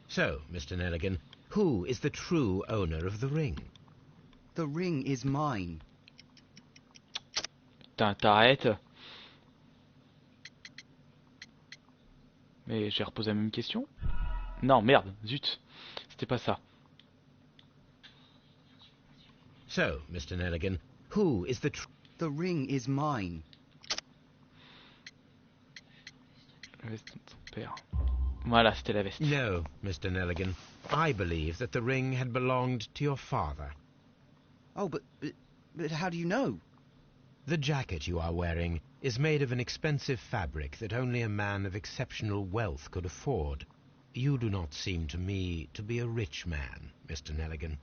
[SPEAKER 3] So, Mr. Nelligan, who is the true owner of the ring?
[SPEAKER 7] The ring is mine.
[SPEAKER 1] Putain, t'arrêtes. Mais j'ai reposé la même question. Non, merde, zut. C'était pas ça.
[SPEAKER 3] So, Mr. Nelligan, who is the true...
[SPEAKER 7] The ring is mine.
[SPEAKER 1] La veste de ton père. Voilà, c'était la veste.
[SPEAKER 3] No, Mr. Nelligan. I believe that the ring had belonged to your father.
[SPEAKER 7] Oh, but how do you know?
[SPEAKER 3] The jacket you are wearing is made of an expensive fabric that only a man of exceptional wealth could afford. You do not seem to me to be a rich man, Mr. Nelligan.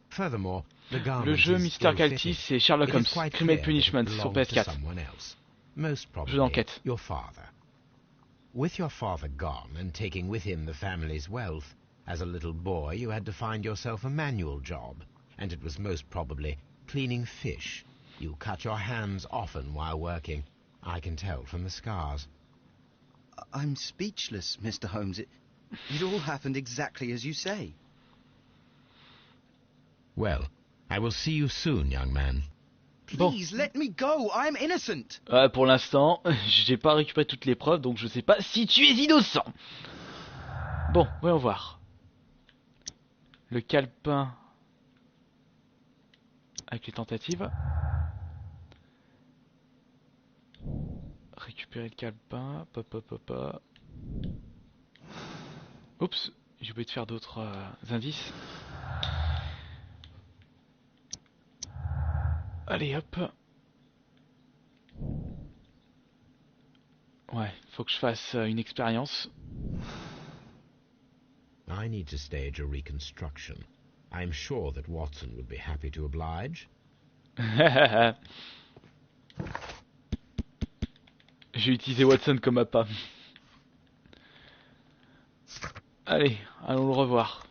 [SPEAKER 3] Furthermore, the garment
[SPEAKER 1] Le jeu
[SPEAKER 3] is
[SPEAKER 1] Mystère
[SPEAKER 3] ill-fitting.
[SPEAKER 1] Caltis, c'est Sherlock
[SPEAKER 3] It
[SPEAKER 1] Holmes,
[SPEAKER 3] is quite
[SPEAKER 1] Crime and
[SPEAKER 3] clear that it
[SPEAKER 1] Punishment sur
[SPEAKER 3] belonged to
[SPEAKER 1] PS4.
[SPEAKER 3] someone else, most probably
[SPEAKER 1] d'enquête.
[SPEAKER 3] your father. With your father gone and taking with him the family's wealth, as a little boy you had to find yourself a manual job, and it was most probably cleaning fish. You cut your hands often while working. I can tell from the scars.
[SPEAKER 7] I'm speechless, Mr. Holmes. It all happened exactly as you say.
[SPEAKER 3] Well, I will see you soon, young man.
[SPEAKER 7] Please, let me go. I'm innocent.
[SPEAKER 1] Pour l'instant, j'ai pas récupéré toutes les preuves, donc je sais pas si tu es innocent. Bon, voyons voir. Le calepin avec les tentatives. Récupérer le calepin. Pop. Oups, j'ai oublié de faire d'autres indices. Allez hop. Ouais, faut que je fasse une expérience.
[SPEAKER 3] I need to stage a reconstruction. I'm sure that Watson would be happy to oblige.
[SPEAKER 1] J'ai utilisé Watson comme appât. Allez, allons le revoir.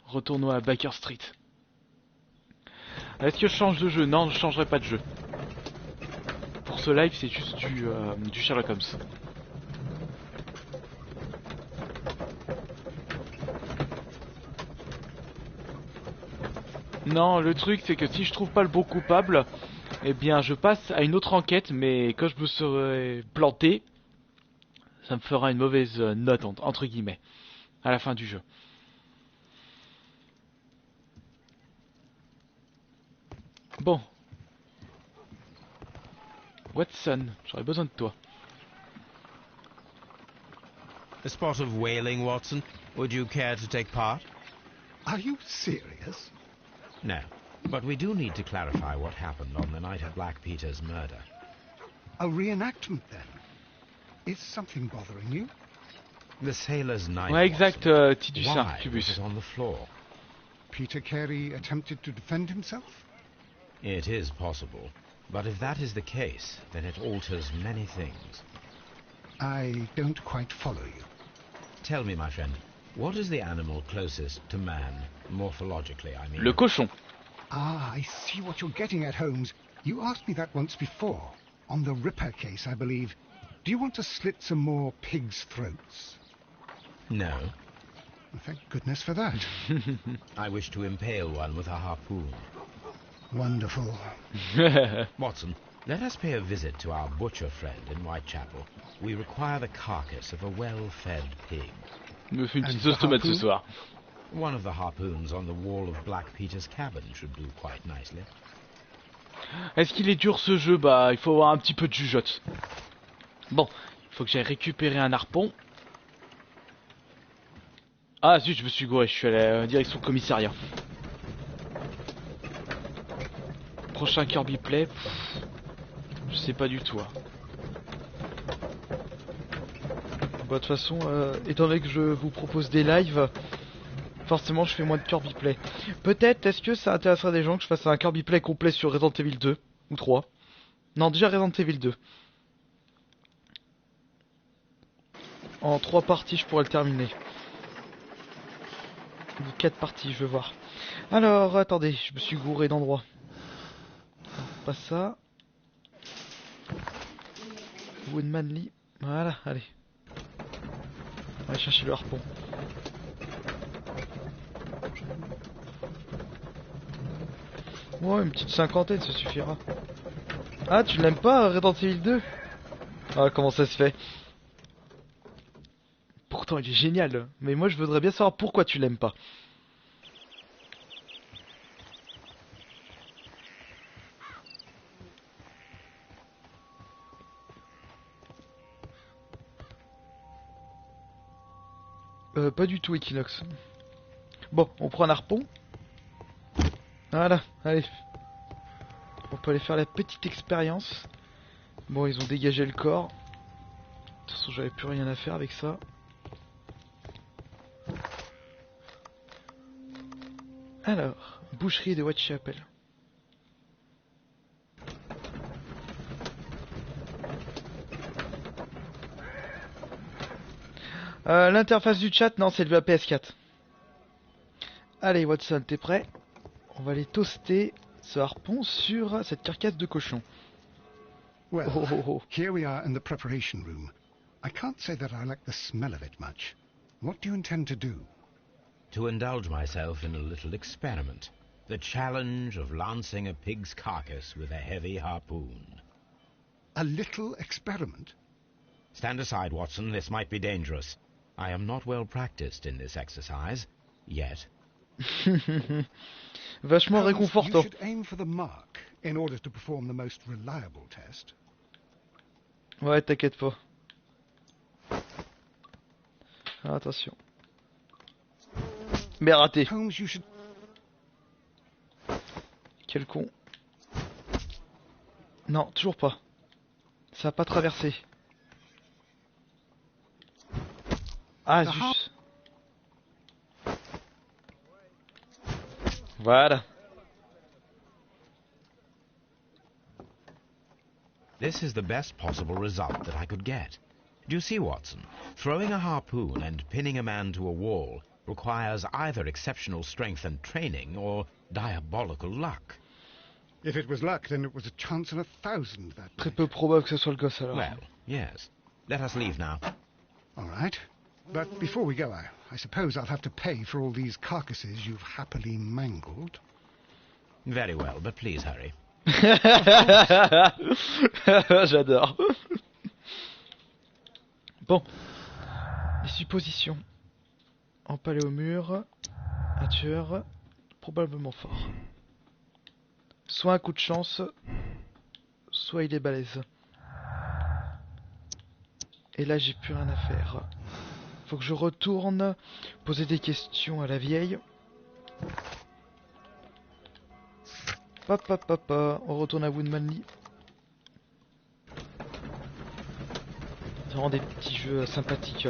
[SPEAKER 1] Retournons à Baker Street. Est-ce que je change de jeu? Non, je changerai pas de jeu. Pour ce live, c'est juste du Sherlock Holmes. Non, le truc, c'est que si je trouve pas le bon coupable, eh bien, je passe à une autre enquête, mais quand je me serai planté, ça me fera une mauvaise note, entre guillemets, à la fin du jeu. Bon. Watson, j'aurais besoin de toi.
[SPEAKER 3] A spot of whaling, Watson. Would you care to take part?
[SPEAKER 2] Are you serious?
[SPEAKER 3] No. But we do need to clarify what happened on the night of Black Peter's murder.
[SPEAKER 2] A reenactment, then? Is something bothering you?
[SPEAKER 3] The sailor's knife.
[SPEAKER 1] Ouais, exact,
[SPEAKER 3] Watson.
[SPEAKER 1] Tidus,
[SPEAKER 3] Why was
[SPEAKER 1] Cubus.
[SPEAKER 3] it on the floor?
[SPEAKER 2] Peter Carey attempted to defend himself?
[SPEAKER 3] It is possible. But if that is the case, then it alters many things.
[SPEAKER 2] I don't quite follow you.
[SPEAKER 3] Tell me, my friend, what is the animal closest to man, morphologically, I mean?
[SPEAKER 1] Le cochon.
[SPEAKER 2] Ah, I see what you're getting at, Holmes. You asked me that once before. On the Ripper case, I believe. Do you want to slit some more pigs' throats?
[SPEAKER 3] No.
[SPEAKER 2] Well, thank goodness for that.
[SPEAKER 3] I wish to impale one with a harpoon.
[SPEAKER 2] Wonderful.
[SPEAKER 3] Watson, let us pay a visit to our butcher friend in Whitechapel. We require the carcass of a well-fed pig.
[SPEAKER 1] Me fait une
[SPEAKER 2] And
[SPEAKER 1] petite
[SPEAKER 2] the
[SPEAKER 1] sauce tomate ce
[SPEAKER 2] harpoon?
[SPEAKER 1] soir.
[SPEAKER 3] One of the harpoons on the wall of Black Peter's cabin should do quite nicely.
[SPEAKER 1] Est-ce qu'il est dur ce jeu? Bah, il faut avoir un petit peu de jugeote. Bon, il faut que j'aille récupérer un harpon. Ah zut, je me suis gouré, je suis allé direction commissariat. Prochain Kirby Play, je sais pas du tout. Hein. Bah, de toute façon, étant donné que je vous propose des lives, forcément je fais moins de Kirby Play. Peut-être, est-ce que ça intéresserait des gens que je fasse un Kirby Play complet sur Resident Evil 2 ou 3? Non, déjà Resident Evil 2. En 3 parties, je pourrais le terminer. Ou 4 parties, je veux voir. Alors, attendez, je me suis gouré d'endroit. Pas ça. Woodmanly. Voilà, allez. On va aller chercher le harpon. Ouais, une petite cinquantaine, ça suffira. Ah, tu l'aimes pas, Resident Evil 2? Ah, comment ça se fait? Pourtant, il est génial. Mais moi, je voudrais bien savoir pourquoi tu l'aimes pas. Pas du tout, Equinox. Bon, on prend un harpon. Voilà, allez. On peut aller faire la petite expérience. Bon, ils ont dégagé le corps. De toute façon, j'avais plus rien à faire avec ça. Alors, boucherie de Whitechapel. L'interface du chat, non, c'est le PS4. Allez, Watson, t'es prêt? On va aller toaster ce harpon sur cette carcasse de cochon.
[SPEAKER 2] Well,
[SPEAKER 1] Oh, oh, oh.
[SPEAKER 2] here we are in the preparation room. I can't say that I like the smell of it much. What do you intend to do?
[SPEAKER 3] To indulge myself in a little experiment. The challenge of lancing a pig's carcass with a heavy harpoon.
[SPEAKER 2] A little experiment?
[SPEAKER 3] Stand aside, Watson. This might be dangerous. I am not well practiced in this exercise, yet.
[SPEAKER 1] Vachement
[SPEAKER 2] Holmes, you
[SPEAKER 1] réconfortant.
[SPEAKER 2] should aim for the mark in order to perform the most reliable test.
[SPEAKER 1] Ouais, t'inquiète pas. Ah, attention. Mais raté.
[SPEAKER 2] Holmes, you should...
[SPEAKER 1] Quel con. Non, toujours pas. Ça a pas traversé. Ah, zut. Voilà.
[SPEAKER 3] This is the best possible result that I could get. Do you see, Watson? Throwing a harpoon and pinning a man to a wall requires either exceptional strength and training or diabolical luck.
[SPEAKER 2] If it was luck, then it was a chance in 1,000 that
[SPEAKER 1] Très
[SPEAKER 2] night.
[SPEAKER 1] peu probable que ce soit le gosse alors.
[SPEAKER 3] Well, yes. Let us leave now.
[SPEAKER 2] All right. But before we go, I suppose I'll have to pay for all these carcasses you've happily mangled.
[SPEAKER 3] Very well, but please hurry.
[SPEAKER 1] J'adore. Bon. Les suppositions. Empalé au mur. Un tueur. Probablement fort. Soit un coup de chance. Soit il est balèze. Et là j'ai plus rien à faire. Faut que je retourne poser des questions à la vieille. Papa, on retourne à Woodmanly. C'est vraiment des petits jeux sympathiques.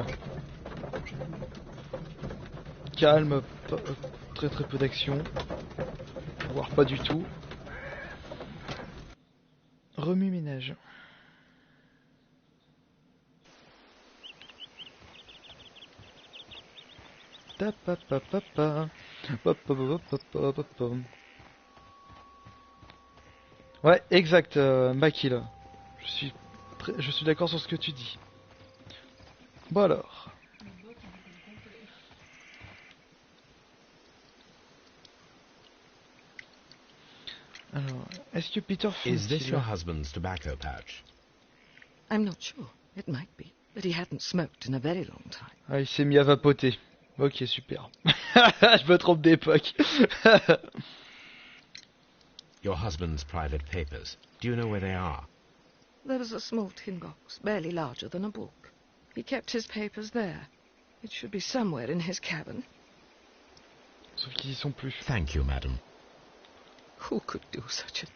[SPEAKER 1] Calme, très peu d'action. Voire pas du tout. remue-ménage. Ouais, exact, Makil. Je suis d'accord sur ce que tu dis. Bon alors. Alors, est-ce que Peter
[SPEAKER 3] Is this
[SPEAKER 1] fume-t-il?
[SPEAKER 3] your husband's tobacco pouch?
[SPEAKER 5] I'm not sure. It might be, but he hadn't smoked in a very long time.
[SPEAKER 1] Ah, il s'est mis à vapoter. Ok, super. Je me trompe d'époque.
[SPEAKER 3] Your husband's private papers. Do you know where they are?
[SPEAKER 5] There was a small tin box, barely larger than a book. He kept his papers there. It should be somewhere in his cabin.
[SPEAKER 1] Sauf qu'ils y sont plus.
[SPEAKER 3] Thank you, madam.
[SPEAKER 5] Who could do such a...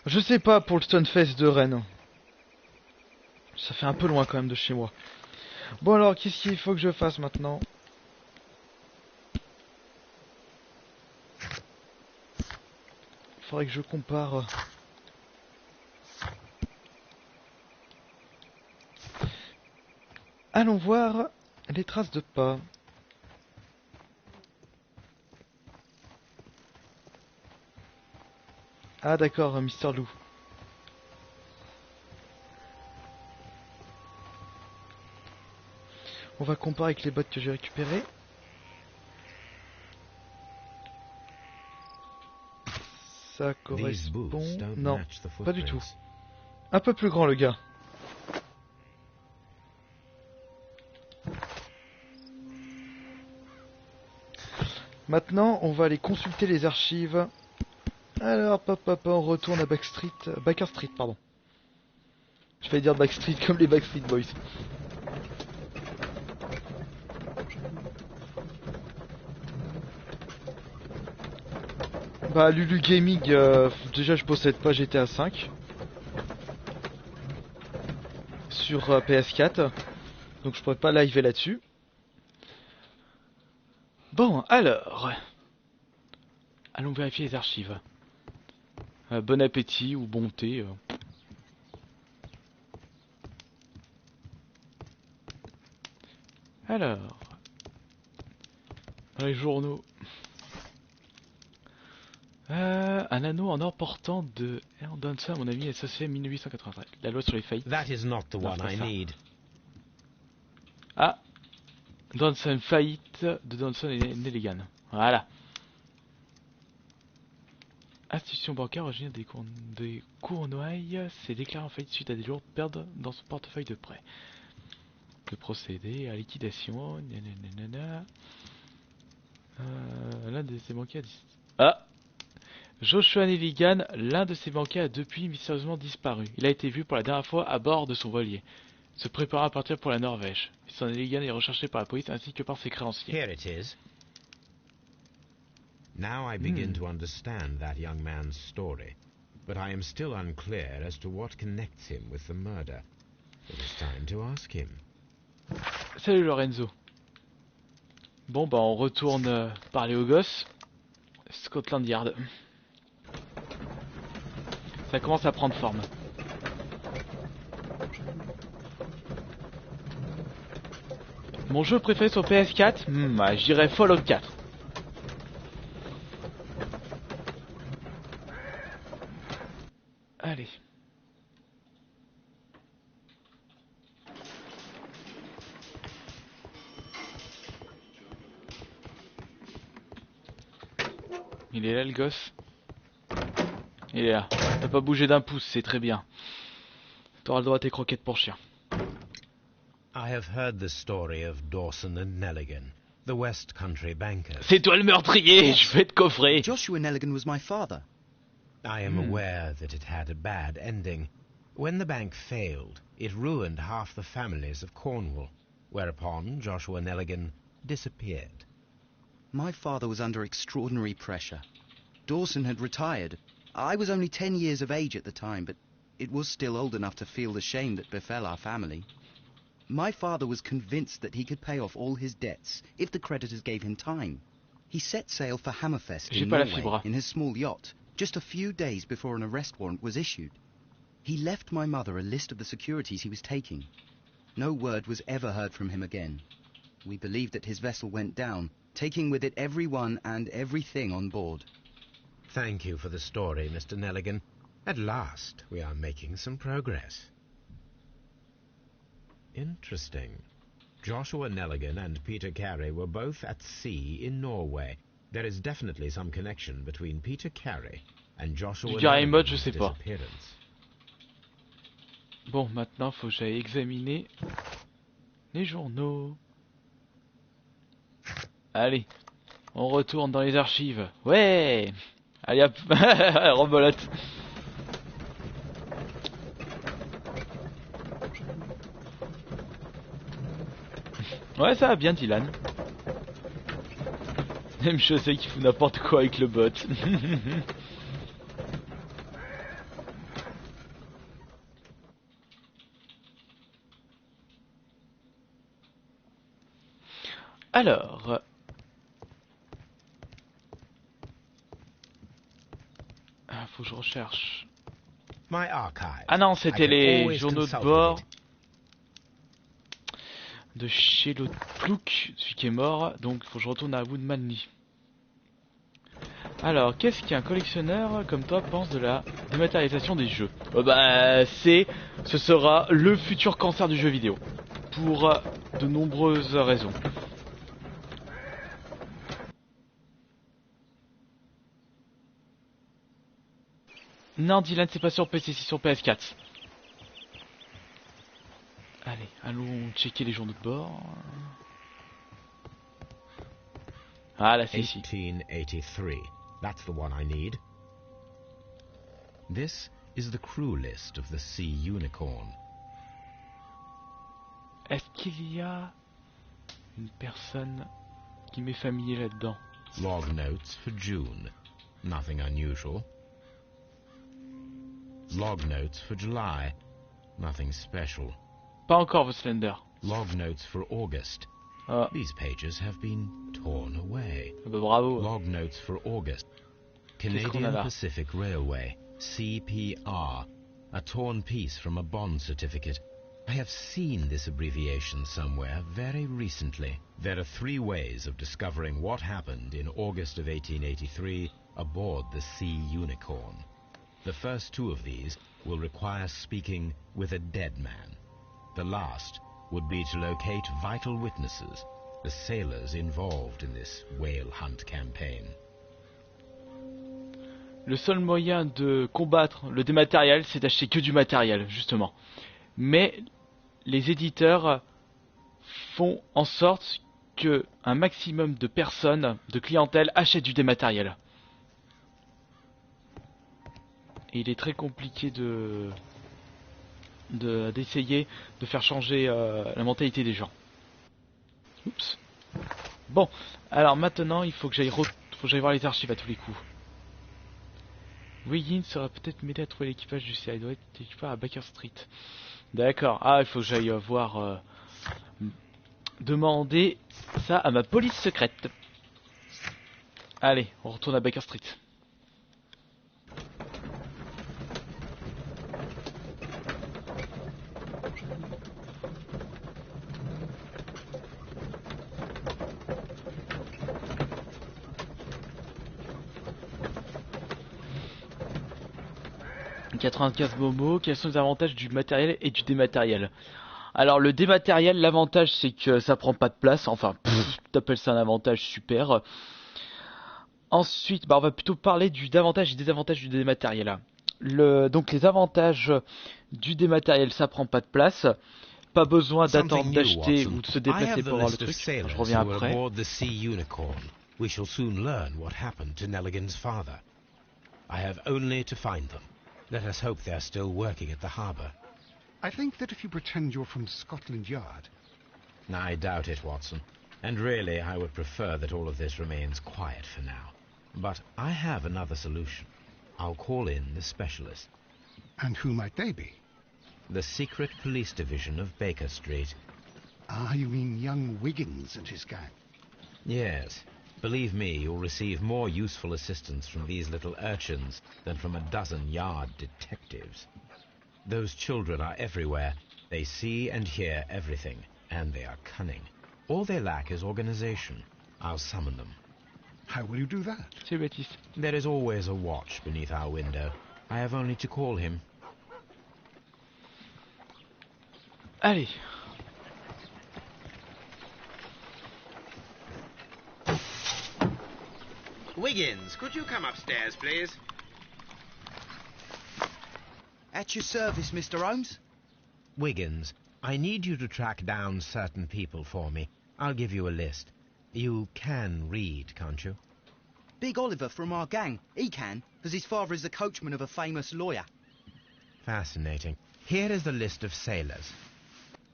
[SPEAKER 1] Je sais pas pour le Stunfest de Rennes. Ça fait un peu loin quand même de chez moi. Bon alors, qu'est-ce qu'il faut que je fasse maintenant? Il faudrait que je compare. Allons voir les traces de pas. Ah d'accord, Mister Lou. On va comparer avec les bottes que j'ai récupérées. Ça
[SPEAKER 3] These boots
[SPEAKER 1] correspond...
[SPEAKER 3] don't
[SPEAKER 1] Non,
[SPEAKER 3] match the
[SPEAKER 1] pas du tout.
[SPEAKER 3] footprints.
[SPEAKER 1] Un peu plus grand le gars. Maintenant, on va aller consulter les archives. Alors, papa, on retourne à Baker Street, pardon. Je vais dire Backstreet comme les Backstreet Boys. Bah, Lulu Gaming, déjà je possède pas GTA 5 sur PS4, donc je pourrais pas live là-dessus. Bon, alors, allons vérifier les archives. Bon appétit ou bon thé. Alors, dans les journaux, un anneau en or portant de Earl Donson, à mon avis, ça c'est 1893. La loi sur les faillites.
[SPEAKER 3] That is not the
[SPEAKER 1] Non,
[SPEAKER 3] one
[SPEAKER 1] c'est pas
[SPEAKER 3] I
[SPEAKER 1] ça.
[SPEAKER 3] need.
[SPEAKER 1] Ah, Donson faillite de Donson et Nelligan. Voilà. Institution bancaire originaire des Cournoailles s'est déclarée en faillite suite à des lourdes pertes dans son portefeuille de prêt. Le procédé à liquidation. Nanana. L'un de ses banquiers a Ah, Joshua Nelligan, l'un de ses banquiers a depuis mystérieusement disparu. Il a été vu pour la dernière fois à bord de son voilier, se préparant à partir pour la Norvège. Mr. Nelligan est recherché par la police ainsi que par ses créanciers.
[SPEAKER 3] Here it is. Now I begin to understand that young man's story, but I am still unclear as to what connects him with the murder. It is time to ask him.
[SPEAKER 1] Salut Lorenzo. Bon bah on retourne parler aux gosses. Scotland Yard. Ça commence à prendre forme. Mon jeu préféré sur PS4, je dirais Fallout 4. Allez. Il est là le gosse. Il est là. T'as pas bougé d'un pouce, c'est très bien. T'auras le droit à tes croquettes pour chien.
[SPEAKER 3] I have heard the story of Dawson and Nelligan, the West Country bankers.
[SPEAKER 1] C'est toi le meurtrier, je vais te coffrer.
[SPEAKER 7] Joshua Nelligan was my father.
[SPEAKER 3] I am aware that it had a bad ending. When the bank failed, it ruined half the families of Cornwall, whereupon Joshua Nelligan disappeared.
[SPEAKER 7] My father was under extraordinary pressure. Dawson had retired. I was only 10 years of age at the time, but it was still old enough to feel the shame that befell our family. My father was convinced that he could pay off all his debts if the creditors gave him time. He set sail for Hammerfest
[SPEAKER 1] J'ai
[SPEAKER 7] in
[SPEAKER 1] pas la
[SPEAKER 7] Norway
[SPEAKER 1] fibre.
[SPEAKER 7] in his small yacht, just a few days before an arrest warrant was issued. He left my mother a list of the securities he was taking. No word was ever heard from him again. We believe that his vessel went down, taking with it everyone and everything on board.
[SPEAKER 3] Thank you for the story, Mr. Nelligan. At last, we are making some progress. Interesting. Joshua Nelligan and Peter Carey were both at sea in Norway. There is definitely some connection between Peter Carey and Joshua
[SPEAKER 1] Du Gary Mode, je
[SPEAKER 3] Nelligan's
[SPEAKER 1] sais pas.
[SPEAKER 3] disappearance.
[SPEAKER 1] Bon, maintenant, faut que j'aille examiner les journaux. Allez, on retourne dans les archives. Ouais. Allez hop, rebelote. Ouais, ça va bien, Dylan. Même je sais qu'il fout n'importe quoi avec le bot. Alors... faut que je recherche.
[SPEAKER 3] My archive.
[SPEAKER 1] Ah non, c'était
[SPEAKER 3] I can
[SPEAKER 1] les
[SPEAKER 3] always
[SPEAKER 1] journaux de
[SPEAKER 3] consult
[SPEAKER 1] bord
[SPEAKER 3] with it.
[SPEAKER 1] de chez l'autre Plouk, celui qui est mort. Donc faut que je retourne à Woodmanly. Alors, qu'est-ce qu'un collectionneur comme toi pense de la dématérialisation des jeux? Ce sera le futur cancer du jeu vidéo. Pour de nombreuses raisons. Non, Dylan, c'est pas sur PC, c'est sur PS4. Allez, allons checker les journaux de bord. Ah, là, c'est ici.
[SPEAKER 3] 1883. That's the one I need. This is the crew list of the Sea Unicorn.
[SPEAKER 1] Est-ce qu'il y a une personne qui m'est familier là-dedans?
[SPEAKER 3] Log notes for June. Nothing unusual. Log notes for July. Nothing special.
[SPEAKER 1] Pas encore, Slender.
[SPEAKER 3] Log notes for August.
[SPEAKER 1] Ah,
[SPEAKER 3] These pages have been torn away.
[SPEAKER 1] bah bravo.
[SPEAKER 3] Log notes for August.
[SPEAKER 1] Qu'est-ce qu'on a
[SPEAKER 3] Canadian
[SPEAKER 1] là?
[SPEAKER 3] Pacific Railway, CPR. A torn piece from a bond certificate. I have seen this abbreviation somewhere very recently. There are 3 ways of discovering what happened in August of 1883 aboard the Sea Unicorn. The first 2 of these will require speaking with a dead man. The last would be to locate vital witnesses, the sailors involved in this whale hunt campaign.
[SPEAKER 1] Le seul moyen de combattre le dématériel, c'est d'acheter que du matériel, justement. Mais les éditeurs font en sorte que un maximum de personnes, de clientèle, achètent du dématériel. Et il est très compliqué d'essayer de faire changer la mentalité des gens. Oups. Bon, alors maintenant, il faut que j'aille voir les archives à tous les coups. Wiggins sera peut-être m'aider à trouver l'équipage du CI. Il doit être l'équipage à Baker Street. D'accord. Ah, il faut que j'aille voir... demander ça à ma police secrète. Allez, on retourne à Baker Street. « 95 Momo, quels sont les avantages du matériel et du dématériel ?» Alors le dématériel, l'avantage c'est que ça prend pas de place, enfin t'appelles ça un avantage, super. Ensuite, on va plutôt parler d'avantages et désavantages du dématériel. Donc les avantages du dématériel, ça prend pas de place, pas besoin d'attendre d'acheter ou de se déplacer pour voir le truc. Je reviens après.
[SPEAKER 3] We shall soon learn what happened to Nelligan's father. I have only to find them. Let us hope they are still working at the harbour.
[SPEAKER 2] I think that if you pretend you're from Scotland Yard...
[SPEAKER 3] I doubt it, Watson. And really, I would prefer that all of this remains quiet for now. But I have another solution. I'll call in the specialist.
[SPEAKER 2] And who might they be?
[SPEAKER 3] The secret police division of Baker Street.
[SPEAKER 2] Ah, you mean young Wiggins and his gang?
[SPEAKER 3] Yes. Believe me, you'll receive more useful assistance from these little urchins than from a dozen yard detectives. Those children are everywhere. They see and hear everything, and they are cunning. All they lack is organization. I'll summon them.
[SPEAKER 2] How will you do that?
[SPEAKER 1] C'est Baptiste.
[SPEAKER 3] There is always a watch beneath our window. I have only to call him.
[SPEAKER 1] Allez.
[SPEAKER 9] Wiggins, could you come upstairs, please?
[SPEAKER 7] At your service, Mr. Holmes.
[SPEAKER 3] Wiggins, I need you to track down certain people for me. I'll give you a list. You can read, can't you?
[SPEAKER 7] Big Oliver from our gang. He can, because his father is the coachman of a famous lawyer.
[SPEAKER 3] Fascinating. Here is the list of sailors.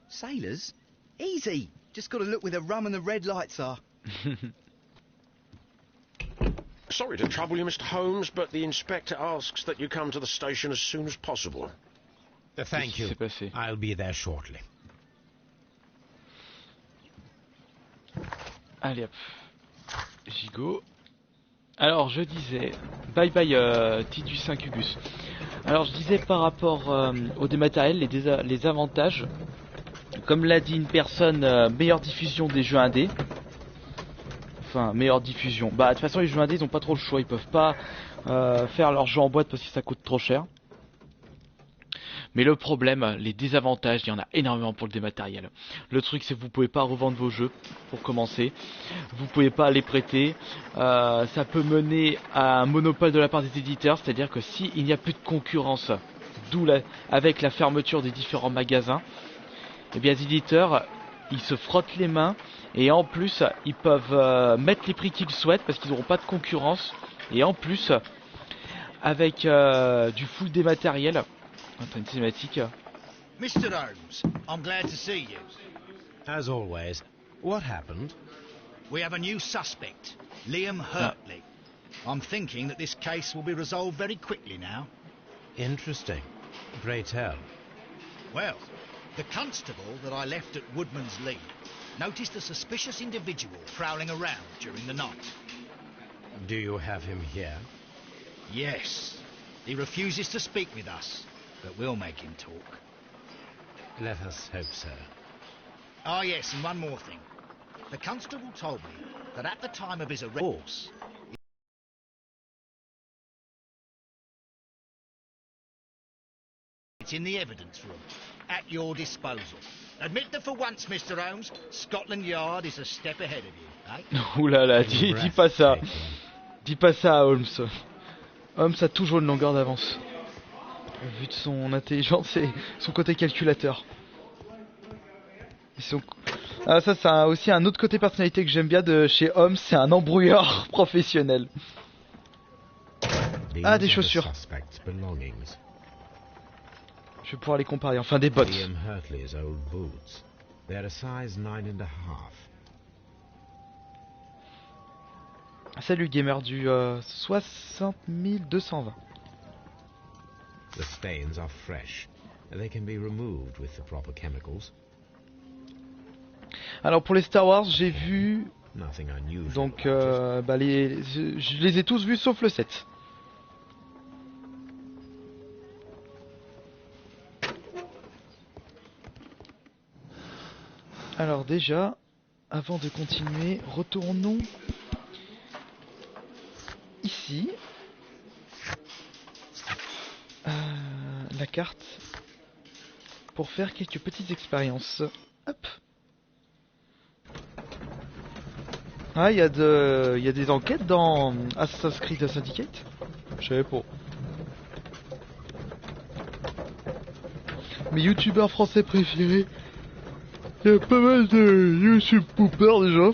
[SPEAKER 7] Sailors? Easy. Just got to look where the rum and the red lights are.
[SPEAKER 8] Sorry to trouble you, Mr. Holmes, but the inspector asks that you come to the station as soon as possible.
[SPEAKER 3] Thank you.
[SPEAKER 1] Qu'est-ce qui s'est passé?
[SPEAKER 3] I'll be there shortly.
[SPEAKER 1] Allez hop. Gigot. Alors je disais, bye bye Tidus Incubus. Alors je disais par rapport au dématériel, les avantages. Comme l'a dit une personne, meilleure diffusion des jeux indés. Enfin, meilleure diffusion. Bah de toute façon les jeux indés ils ont pas trop le choix, ils peuvent pas faire leurs jeux en boîte parce que ça coûte trop cher. Mais le problème, les désavantages, il y en a énormément pour le dématériel. Le truc c'est que vous pouvez pas revendre vos jeux pour commencer. Vous pouvez pas les prêter. Ça peut mener à un monopole de la part des éditeurs, c'est-à-dire que s'il n'y a plus de concurrence, avec la fermeture des différents magasins, eh bien les éditeurs, ils se frottent les mains et en plus ils peuvent mettre les prix qu'ils souhaitent parce qu'ils n'auront pas de concurrence. Et en plus, avec du full dématériel. T'as une cinématique.
[SPEAKER 4] Mr. Holmes, I'm glad to see you.
[SPEAKER 3] As always, what happened?
[SPEAKER 4] We have a new suspect, Liam Hurtley. I'm thinking that this case will be resolved very quickly now.
[SPEAKER 3] Interesting. Pray tell.
[SPEAKER 4] Well, the constable that I left at Woodman's Lee noticed a suspicious individual prowling around during the night.
[SPEAKER 3] Do you have him here?
[SPEAKER 4] Yes. He refuses to speak with us, but we'll make him talk.
[SPEAKER 3] Let us hope so.
[SPEAKER 4] Ah, yes, and one more thing. The constable told me that at the time of his arrest, it's in the evidence room, at your disposal. Admit that for once, Mr. Holmes, Scotland Yard is a step ahead of you, eh?
[SPEAKER 1] Ouh là là, dis pas ça. Dis pas ça à Holmes. Holmes a toujours une longueur d'avance. Vu de son intelligence et son côté calculateur. Ah, ça c'est aussi un autre côté personnalité que j'aime bien de chez Holmes, c'est un embrouilleur professionnel. Ah, des chaussures. Je vais pouvoir les comparer, enfin des bottes.
[SPEAKER 3] Liam Hurtley's old boots. They're a size 9.5.
[SPEAKER 1] Salut gamer du 60220.
[SPEAKER 3] The stains are fresh. They can be removed with the proper chemicals.
[SPEAKER 1] Alors pour les Star Wars, j'ai vu
[SPEAKER 3] Nothing unusual.
[SPEAKER 1] donc je les ai tous vus sauf le 7. Alors déjà, avant de continuer, retournons ici. La carte pour faire quelques petites expériences. Hop. Ah, il y a des enquêtes dans Assassin's Creed Syndicate. Je savais pas. Mes youtubeurs français préférés. Il y a pas mal de YouTube poopers déjà.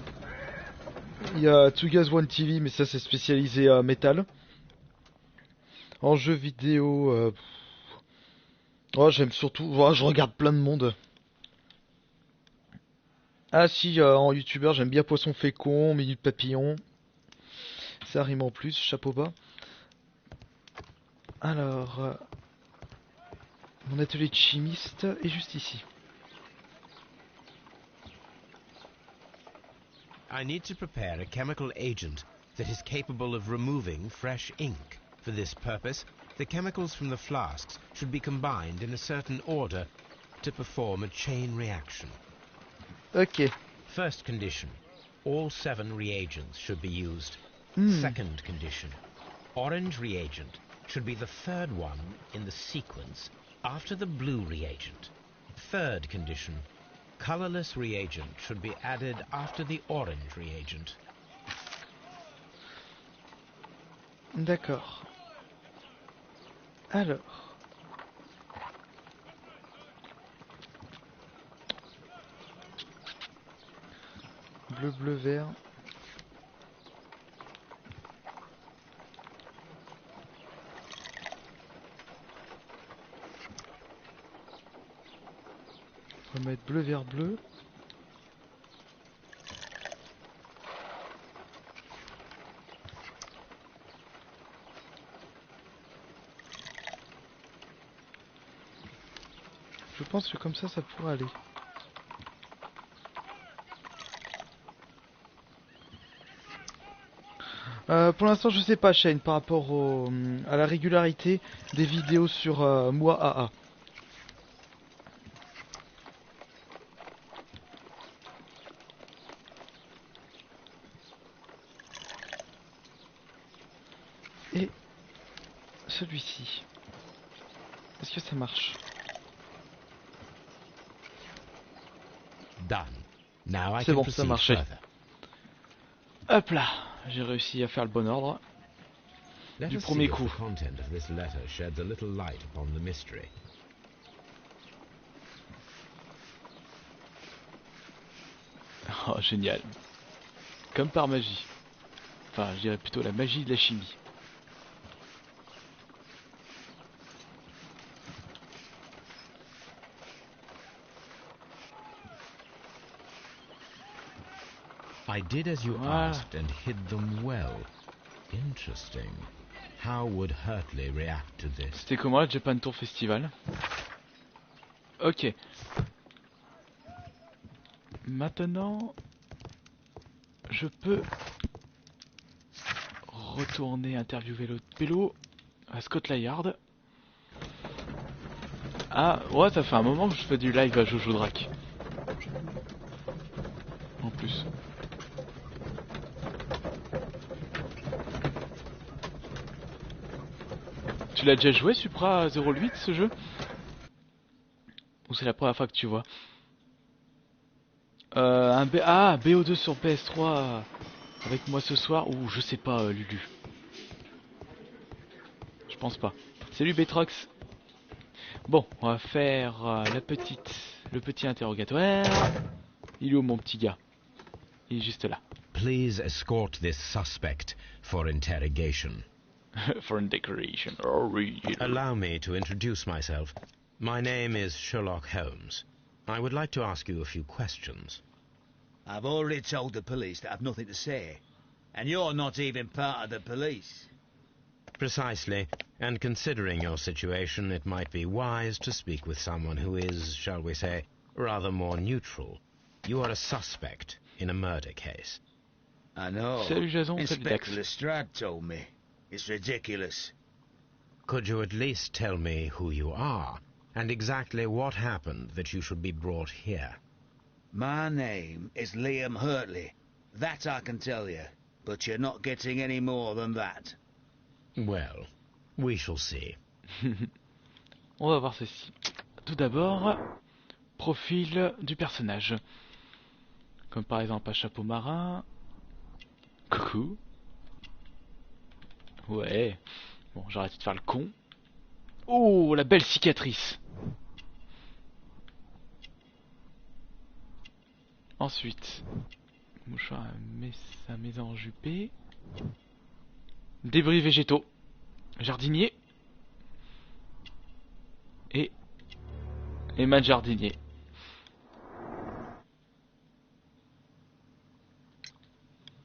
[SPEAKER 1] Il y a Two Guys One TV, mais ça c'est spécialisé métal. En jeux vidéo, oh, j'aime surtout. Oh, je regarde plein de monde. Ah si, en youtubeur, j'aime bien Poisson Fécond, Minute Papillon. Ça rime en plus, chapeau bas. Alors, mon atelier de chimiste est juste ici.
[SPEAKER 3] I need to prepare a chemical agent that is capable of removing fresh ink. For this purpose, the chemicals from the flasks should be combined in a certain order to perform a chain reaction.
[SPEAKER 1] Ok.
[SPEAKER 3] First condition, all 7 reagents should be used. Second condition, orange reagent should be the 3rd one in the sequence after the blue reagent. Third condition, colorless reagent should be added after the orange reagent.
[SPEAKER 1] D'accord. Alors. Bleu, bleu, vert. On va mettre bleu, vert, bleu. Je pense que comme ça pourrait aller. Pour l'instant, je sais pas, Shane, par rapport à la régularité des vidéos sur moi AA. Et celui-ci. Est-ce que ça marche?
[SPEAKER 3] Done. Now I
[SPEAKER 1] C'est
[SPEAKER 3] can
[SPEAKER 1] bon, ça
[SPEAKER 3] proceed
[SPEAKER 1] marchait.
[SPEAKER 3] further.
[SPEAKER 1] Hop là, j'ai réussi à faire le bon ordre.
[SPEAKER 3] Let
[SPEAKER 1] Du
[SPEAKER 3] us
[SPEAKER 1] premier
[SPEAKER 3] see if
[SPEAKER 1] coup.
[SPEAKER 3] the content of this letter sheds a little light upon the mystery.
[SPEAKER 1] Oh, génial. Comme par magie. Enfin, je dirais plutôt la magie de la chimie.
[SPEAKER 3] I did as you
[SPEAKER 1] Voilà.
[SPEAKER 3] asked and hid them well. Interesting. How would Hurtley react to this?
[SPEAKER 1] C'était comment le Japan Tour Festival? Ok. Maintenant, je peux retourner interviewer l'autre pélo à Scotland Yard. Ah, ouais, ça fait un moment que je fais du live à Jojo Drac. En plus. Tu l'as déjà joué, Supra 08, ce jeu? Ou c'est la première fois que tu vois? BO2 sur PS3 avec moi ce soir, ou je sais pas, Lulu. Je pense pas. Salut Betrox. Bon, on va faire le petit interrogatoire. Il est où mon petit gars? Il est juste là.
[SPEAKER 3] Please escort this suspect for interrogation.
[SPEAKER 1] For a decoration. Original.
[SPEAKER 3] Allow me to introduce myself. My name is Sherlock Holmes. I would like to ask you a few questions.
[SPEAKER 10] I've already told the police that I've nothing to say. And you're not even part of the police.
[SPEAKER 3] Precisely, and considering your situation, it might be wise to speak with someone who is, shall we say, rather more neutral. You are a suspect in a murder case.
[SPEAKER 10] I know.
[SPEAKER 1] Salut Jason, salut
[SPEAKER 10] Inspector
[SPEAKER 1] Dax.
[SPEAKER 10] Lestrade told me. It's ridiculous.
[SPEAKER 3] Could you at least tell me who you are, and exactly what happened that you should be brought here?
[SPEAKER 10] My name is Liam Hurtley. That I can tell you. But you're not getting any more than that.
[SPEAKER 3] Well, we shall see.
[SPEAKER 1] On va voir ceci. Tout d'abord, profil du personnage. Comme par exemple un chapeau marin. Coucou. Ouais. Bon, j'ai arrêté de faire le con. Oh, la belle cicatrice. Ensuite, mouchoir à sa maison enjupée. Débris végétaux. Jardinier. Et Emma jardinier.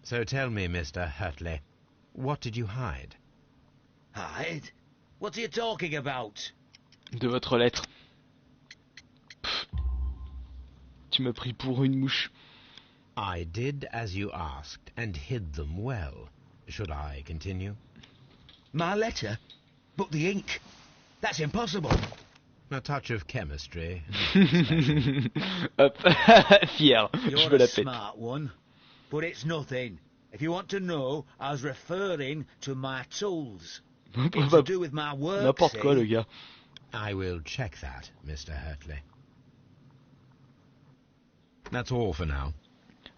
[SPEAKER 3] So tell me, Mr. Hurtley, what did you hide?
[SPEAKER 10] Hide? What are you talking about?
[SPEAKER 1] De votre lettre. Pff. Tu m'as pris pour une mouche.
[SPEAKER 3] I did as you asked, and hid them well. Should I continue?
[SPEAKER 10] My letter? But the ink? That's impossible.
[SPEAKER 3] A touch of chemistry.
[SPEAKER 1] Hop, fier, je
[SPEAKER 10] You're
[SPEAKER 1] me
[SPEAKER 10] a
[SPEAKER 1] la pète.
[SPEAKER 10] smart one. But it's nothing. If you want to know, I was referring to my tools. It's to do with my work,
[SPEAKER 1] N'importe quoi,
[SPEAKER 10] see?
[SPEAKER 1] le gars.
[SPEAKER 3] I will check that, Mr. Hurtley. That's all for now.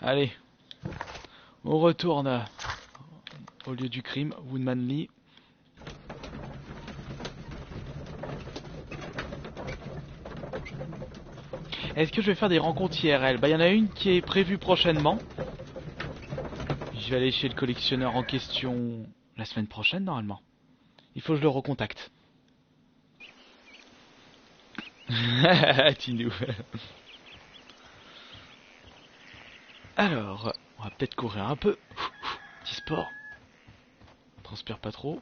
[SPEAKER 1] Allez, on retourne au lieu du crime, Woodman Lee. Est-ce que je vais faire des rencontres IRL? Bah, il y en a une qui est prévue prochainement. Je vais aller chez le collectionneur en question la semaine prochaine, normalement. Il faut que je le recontacte. Tinou. Alors, on va peut-être courir un peu. Petit sport. On transpire pas trop.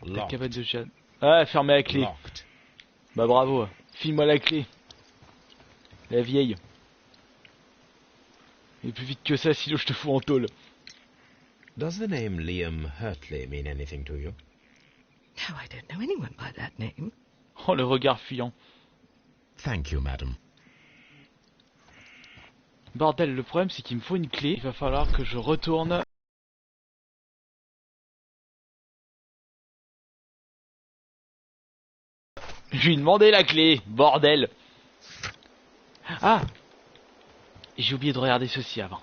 [SPEAKER 1] La
[SPEAKER 3] Locked.
[SPEAKER 1] cabane de Jeanne. Ah, fermé à clé.
[SPEAKER 3] Locked.
[SPEAKER 1] Bah bravo. File-moi la clé. La vieille. Et plus vite que ça, sinon je te fous en tôle.
[SPEAKER 3] Does the name Liam Hurtley mean anything to you?
[SPEAKER 5] No, I don't know anyone by that name.
[SPEAKER 1] Oh, le regard fuyant.
[SPEAKER 3] Thank you, madam.
[SPEAKER 1] Bordel, le problème c'est qu'il me faut une clé. Il va falloir que je retourne. Je lui ai demandé la clé, bordel. Ah, j'ai oublié de regarder ceci avant.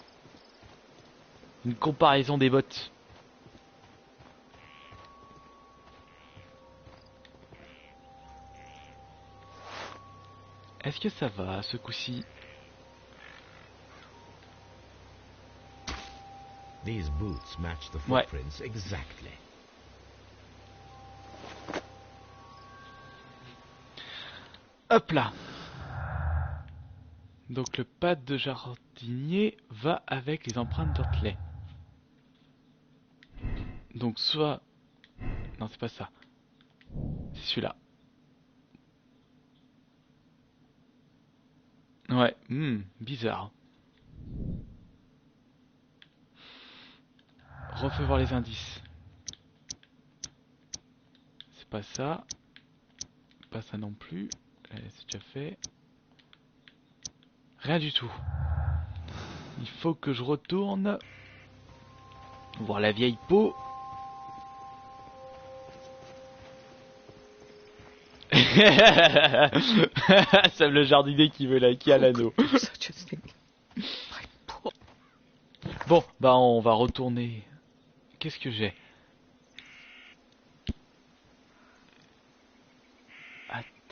[SPEAKER 1] Une comparaison des bottes. Est-ce que ça va ce coup-ci?
[SPEAKER 3] These boots match the
[SPEAKER 1] Ouais.
[SPEAKER 3] footprints exactly.
[SPEAKER 1] Hop là. Donc le pad de jardinier va avec les empreintes d'Hurtley. Donc soit... Non, c'est pas ça. C'est celui-là. Ouais, bizarre. Refais voir les indices. C'est pas ça. Pas ça non plus. C'est déjà fait. Rien du tout. Il faut que je retourne voir la vieille peau. Sam le jardinier qui veut qui a l'anneau.
[SPEAKER 5] Such a thing. My poor...
[SPEAKER 1] Bon, bah on va retourner. Qu'est-ce que j'ai?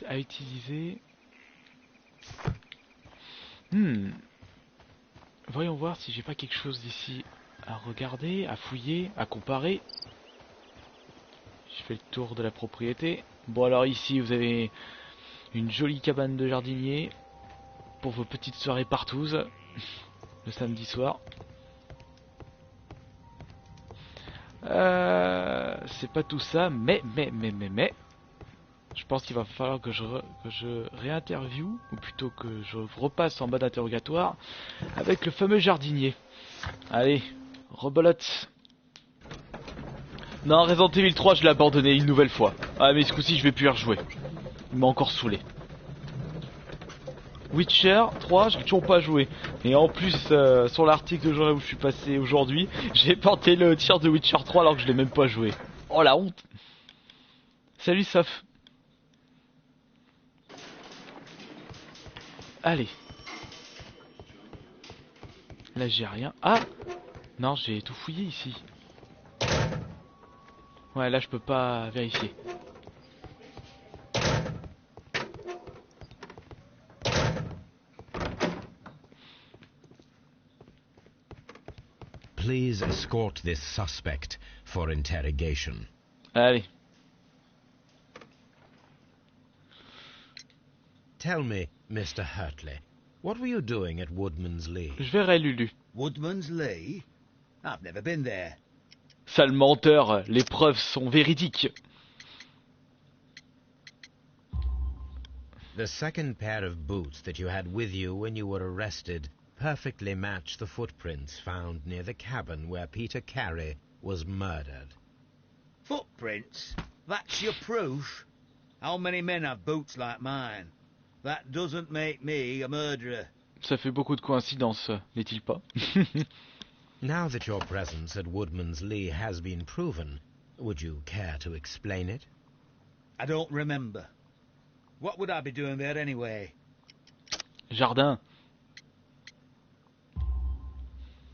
[SPEAKER 1] À utiliser. Voyons voir si j'ai pas quelque chose d'ici à regarder, à fouiller, à comparer. Je fais le tour de la propriété. Bon alors ici vous avez une jolie cabane de jardinier pour vos petites soirées partouzes le samedi soir. C'est pas tout ça, mais je pense qu'il va falloir que je réinterviewe, ou plutôt que je repasse en mode interrogatoire avec le fameux jardinier. Allez, rebelote. Non, Resident Evil 3, je l'ai abandonné une nouvelle fois. Ah, mais ce coup-ci, je vais plus y rejouer. Il m'a encore saoulé. Witcher 3, j'ai toujours pas joué. Et en plus, sur l'article de journal où je suis passé aujourd'hui, j'ai porté le tir de Witcher 3 alors que je l'ai même pas joué. Oh la honte. Salut Soph. Allez. Là j'ai rien. Ah non, j'ai tout fouillé ici. Ouais, là je peux pas vérifier.
[SPEAKER 3] Please escort this suspect for interrogation.
[SPEAKER 1] Allez.
[SPEAKER 3] Tell me, Mr. Hurtley, what were you doing at Woodman's Lee?
[SPEAKER 1] Je verrai Lulu.
[SPEAKER 10] Woodman's Lee? I've never been there.
[SPEAKER 1] Sale menteur, les preuves sont véridiques.
[SPEAKER 3] The second pair of boots that you had with you when you were arrested perfectly match the footprints found near the cabin where Peter Carey was murdered.
[SPEAKER 10] Footprints? That's your proof? How many men have boots like mine? That doesn't make me a murderer.
[SPEAKER 1] Ça fait beaucoup de coïncidences, n'est-il pas?
[SPEAKER 3] Now that your presence at Woodman's Lee has been proven, would you care to explain it?
[SPEAKER 10] I don't remember. What would I be doing there anyway?
[SPEAKER 1] Jardin.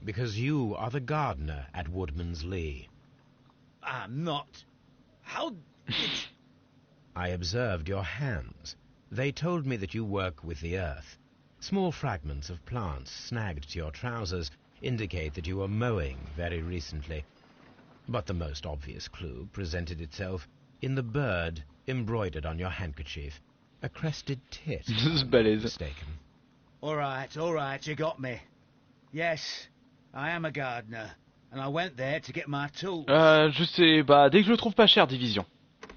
[SPEAKER 3] Because you are the gardener at Woodman's Lee.
[SPEAKER 10] I'm not. How did...
[SPEAKER 3] I observed your hands. They told me that you work with the earth. Small fragments of plants snagged to your trousers indicate that you were mowing very recently. But the most obvious clue presented itself in the bird embroidered on your handkerchief. A crested tit. Mistaken.
[SPEAKER 10] All right, you got me. Yes, I am a gardener, and I went there to get my tools.
[SPEAKER 1] Je sais, bah, dès que je le trouve pas cher, division.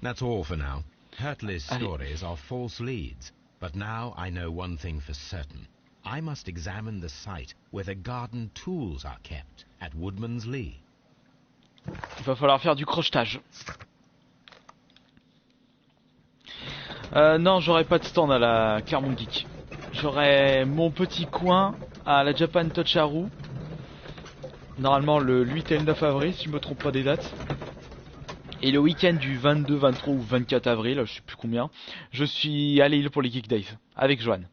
[SPEAKER 3] That's all for now. Hurtley's stories are false leads, but now I know one thing for certain. I must examine the site where the garden tools are kept at Woodman's Lee.
[SPEAKER 1] Il va falloir faire du crochetage. Non, j'aurai pas de stand à la Clermont Geek. J'aurai mon petit coin à la Japan Tocharu. Normalement le 8 et le 9 avril, si je me trompe pas des dates. Et le week-end du 22, 23 ou 24 avril, je sais plus combien, je suis à Lille pour les Geek Days, avec Joanne.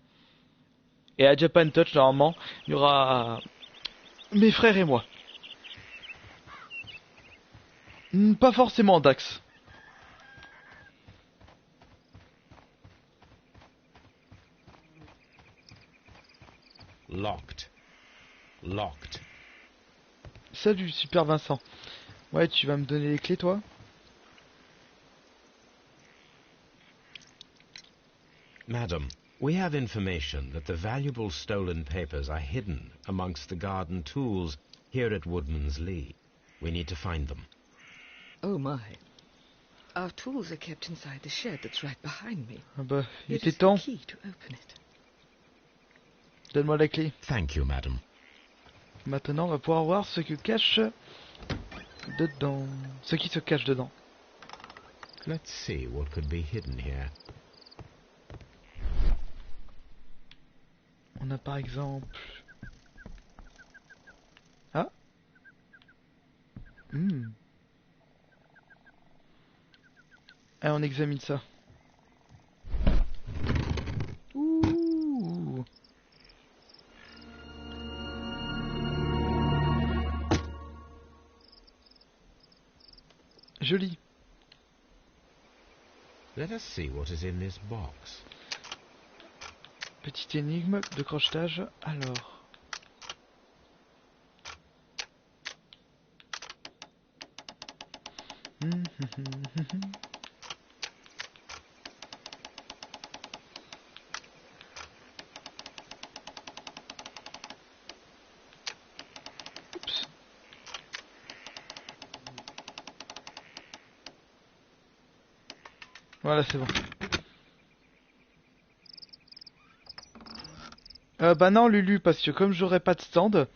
[SPEAKER 1] Et à Japan Touch, normalement, il y aura mes frères et moi. Pas forcément Dax.
[SPEAKER 3] Locked. Locked.
[SPEAKER 1] Salut, Super Vincent. Ouais, tu vas me donner les clés, toi?
[SPEAKER 3] Madam, we have information that the valuable stolen papers are hidden amongst the garden tools here at Woodman's Lee. We need to find them.
[SPEAKER 5] Oh my. Our tools are kept inside the shed that's right behind me.
[SPEAKER 1] Ah bah, il
[SPEAKER 5] It
[SPEAKER 1] était
[SPEAKER 5] is the
[SPEAKER 1] temps.
[SPEAKER 5] key to open it.
[SPEAKER 1] Donne-moi la clé.
[SPEAKER 3] Thank you, madam.
[SPEAKER 1] Maintenant, on va pouvoir voir ce que cache dedans. Ce qui se cache dedans.
[SPEAKER 3] Let's see what could be hidden here.
[SPEAKER 1] On a par exemple... Ah. Ah, on examine ça. Ouh. Joli.
[SPEAKER 3] Let us see what is in this box.
[SPEAKER 1] Petite énigme de crochetage. Alors. Oups. Voilà, c'est bon. Bah non, Lulu, parce que comme j'aurai pas de stand,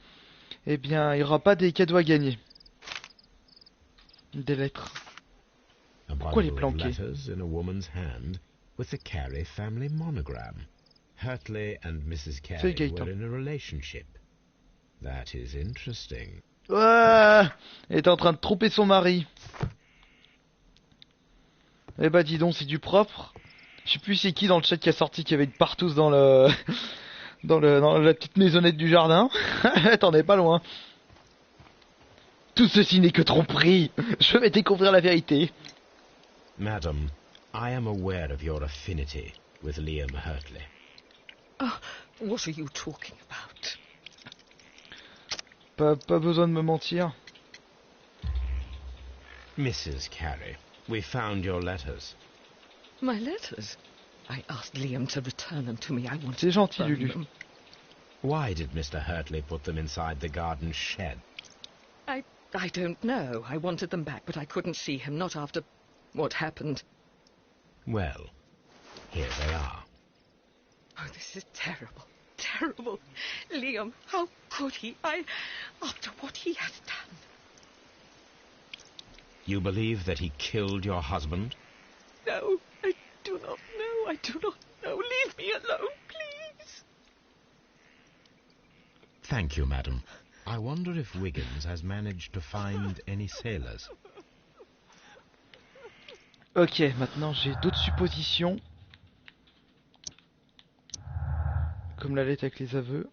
[SPEAKER 1] eh bien, il n'y aura pas des cadeaux à gagner. Des lettres. Pourquoi les planquer?
[SPEAKER 3] Letters in a woman's hand with the Carey family monogram. Hurtley and Mrs. Carey were in a relationship. That is interesting.
[SPEAKER 1] Ouais, elle est en train de tromper son mari. Eh bah dis donc, c'est du propre. Je sais plus c'est qui dans le chat qui a sorti qu'il y avait une partouze dans le... dans la petite maisonnette du jardin. T'en es pas loin. Tout ceci n'est que tromperie. Je vais découvrir la vérité.
[SPEAKER 3] Madam, I am aware of your affinity with Liam Hurtley.
[SPEAKER 5] Oh, what are you talking about?
[SPEAKER 1] Pas besoin de me mentir.
[SPEAKER 3] Mrs. Carey, we found your letters.
[SPEAKER 5] My letters? I asked Liam to return them to me. I wanted
[SPEAKER 1] C'est gentil,
[SPEAKER 5] to burn
[SPEAKER 1] Lulu.
[SPEAKER 5] them.
[SPEAKER 3] Why did Mr. Hurtley put them inside the garden shed?
[SPEAKER 5] I don't know. I wanted them back, but I couldn't see him, not after what happened.
[SPEAKER 3] Well, here they are.
[SPEAKER 5] Oh, this is terrible. Terrible. Liam, how could he? After what he has done.
[SPEAKER 3] You believe that he killed your husband?
[SPEAKER 5] No, I do not know. I do not know. Leave me alone, please.
[SPEAKER 3] Thank you, madam. I wonder if Wiggins has managed to find any sailors.
[SPEAKER 1] Ok, maintenant j'ai d'autres suppositions. Comme la lettre avec les aveux.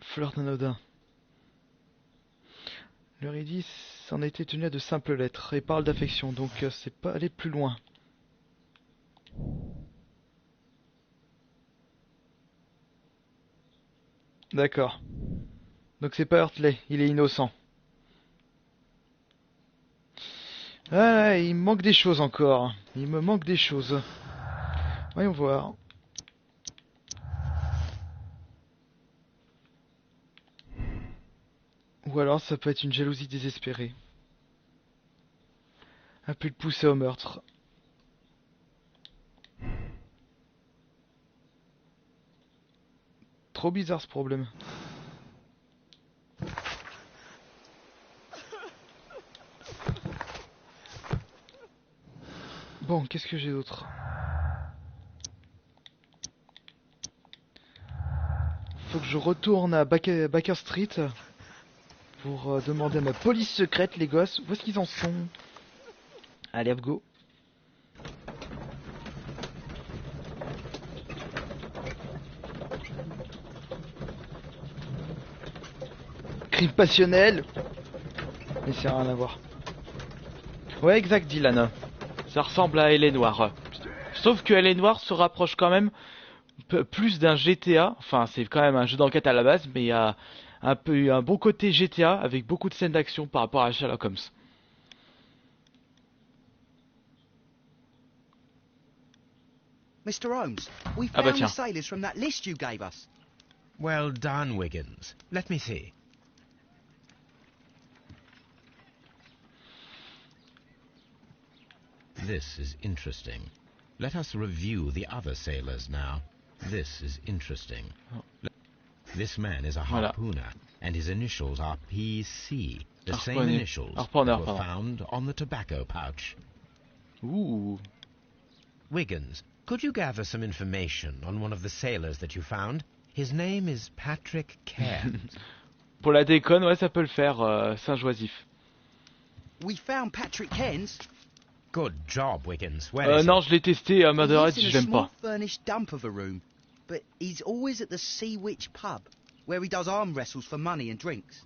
[SPEAKER 1] Flirt anodin. L'Eurydice s'en était tenue à de simples lettres et parle d'affection, donc c'est pas aller plus loin. D'accord. Donc c'est pas Hurtley, il est innocent. Ah, il me manque des choses encore. Il me manque des choses. Voyons voir. Ou alors ça peut être une jalousie désespérée. A pu le pousser au meurtre. Trop bizarre ce problème. Bon, qu'est-ce que j'ai d'autre? Faut que je retourne à Baker Street pour demander à ma police secrète, les gosses, où est-ce qu'ils en sont? Allez, hop, go. Crime passionnel. Mais c'est rien à voir. Ouais, exact, Dylan. Ça ressemble à Elle est Noire. Sauf que Elle est Noire se rapproche quand même plus d'un GTA. Enfin, c'est quand même un jeu d'enquête à la base, mais il y a un bon côté GTA avec beaucoup de scènes d'action par rapport à Sherlock Holmes.
[SPEAKER 7] Mr. Holmes, we
[SPEAKER 1] Ah bah
[SPEAKER 7] found
[SPEAKER 1] tiens.
[SPEAKER 7] the sailors from that list you gave us.
[SPEAKER 3] Well done, Wiggins. Let me see. This is interesting. Let us review the other sailors now. This is interesting. This man is a harpooner, and his initials are PC, the same initials that were found on the tobacco pouch.
[SPEAKER 1] Ooh.
[SPEAKER 3] Wiggins, could you gather some information on one of the sailors that you found? His name is Patrick Cairns.
[SPEAKER 1] Pour la déconne, ouais, ça peut le faire, Saint-Joisif.
[SPEAKER 7] We found Patrick Cairns.
[SPEAKER 3] Good job, Wiggins. Where is
[SPEAKER 1] non, je l'ai testé, Murder Edge, je l'aime
[SPEAKER 7] He's in a small furnished dump of a room, but he's always at the Sea Witch pub, where he does arm wrestles for money and drinks.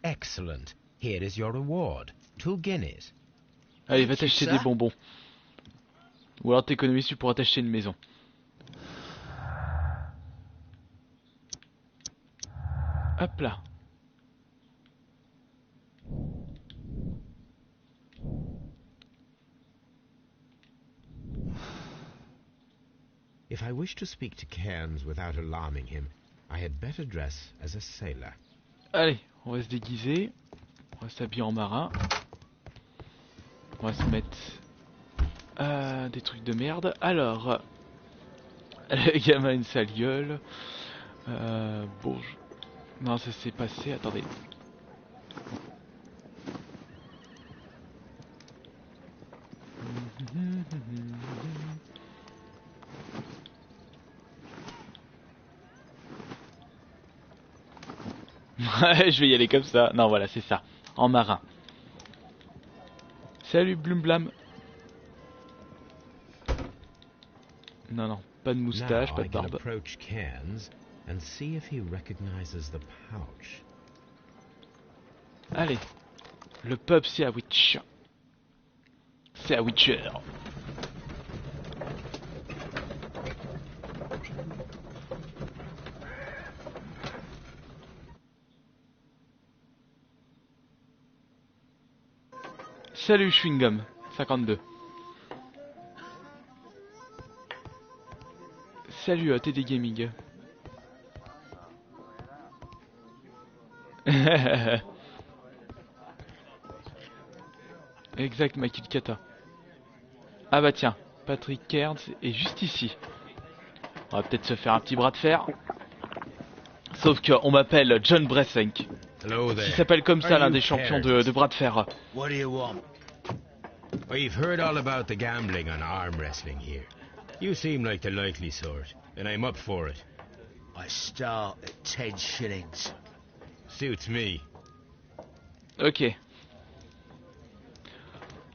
[SPEAKER 3] Excellent. Here is your reward. 2 guineas.
[SPEAKER 1] Allez, va t'acheter des bonbons. Ou alors t'économises, tu pourras t'acheter une maison. Hop là.
[SPEAKER 3] If I wish to speak to Cairns without alarming him, I had better dress as a sailor.
[SPEAKER 1] Allez, on va se déguiser. On va s'habiller en marin. On va se mettre des trucs de merde. Alors, le gamin a une sale gueule. Bon, non, ça s'est passé. Attendez. Je vais y aller comme ça. Non, voilà, c'est ça. En marin. Salut, Blumblam. Non, non, pas de moustache, pas de barbe.
[SPEAKER 3] Approach Cairns and see if he recognizes the pouch.
[SPEAKER 1] Allez, le pub c'est à Witch. C'est à Witcher. Salut Chewing-Gum, 52. Salut TD Gaming. Exact, Michael Kata. Ah bah tiens, Patrick Cairns est juste ici. On va peut-être se faire un petit bras de fer. Sauf qu'on m'appelle John Bressink. Qui s'appelle comme ça l'un des champions de bras de fer.
[SPEAKER 10] What do you want?
[SPEAKER 3] I've heard all about the gambling on arm wrestling here. You seem like the likely sort, and I'm up for it.
[SPEAKER 10] I start at 10 shillings.
[SPEAKER 3] Suits me.
[SPEAKER 1] Ok.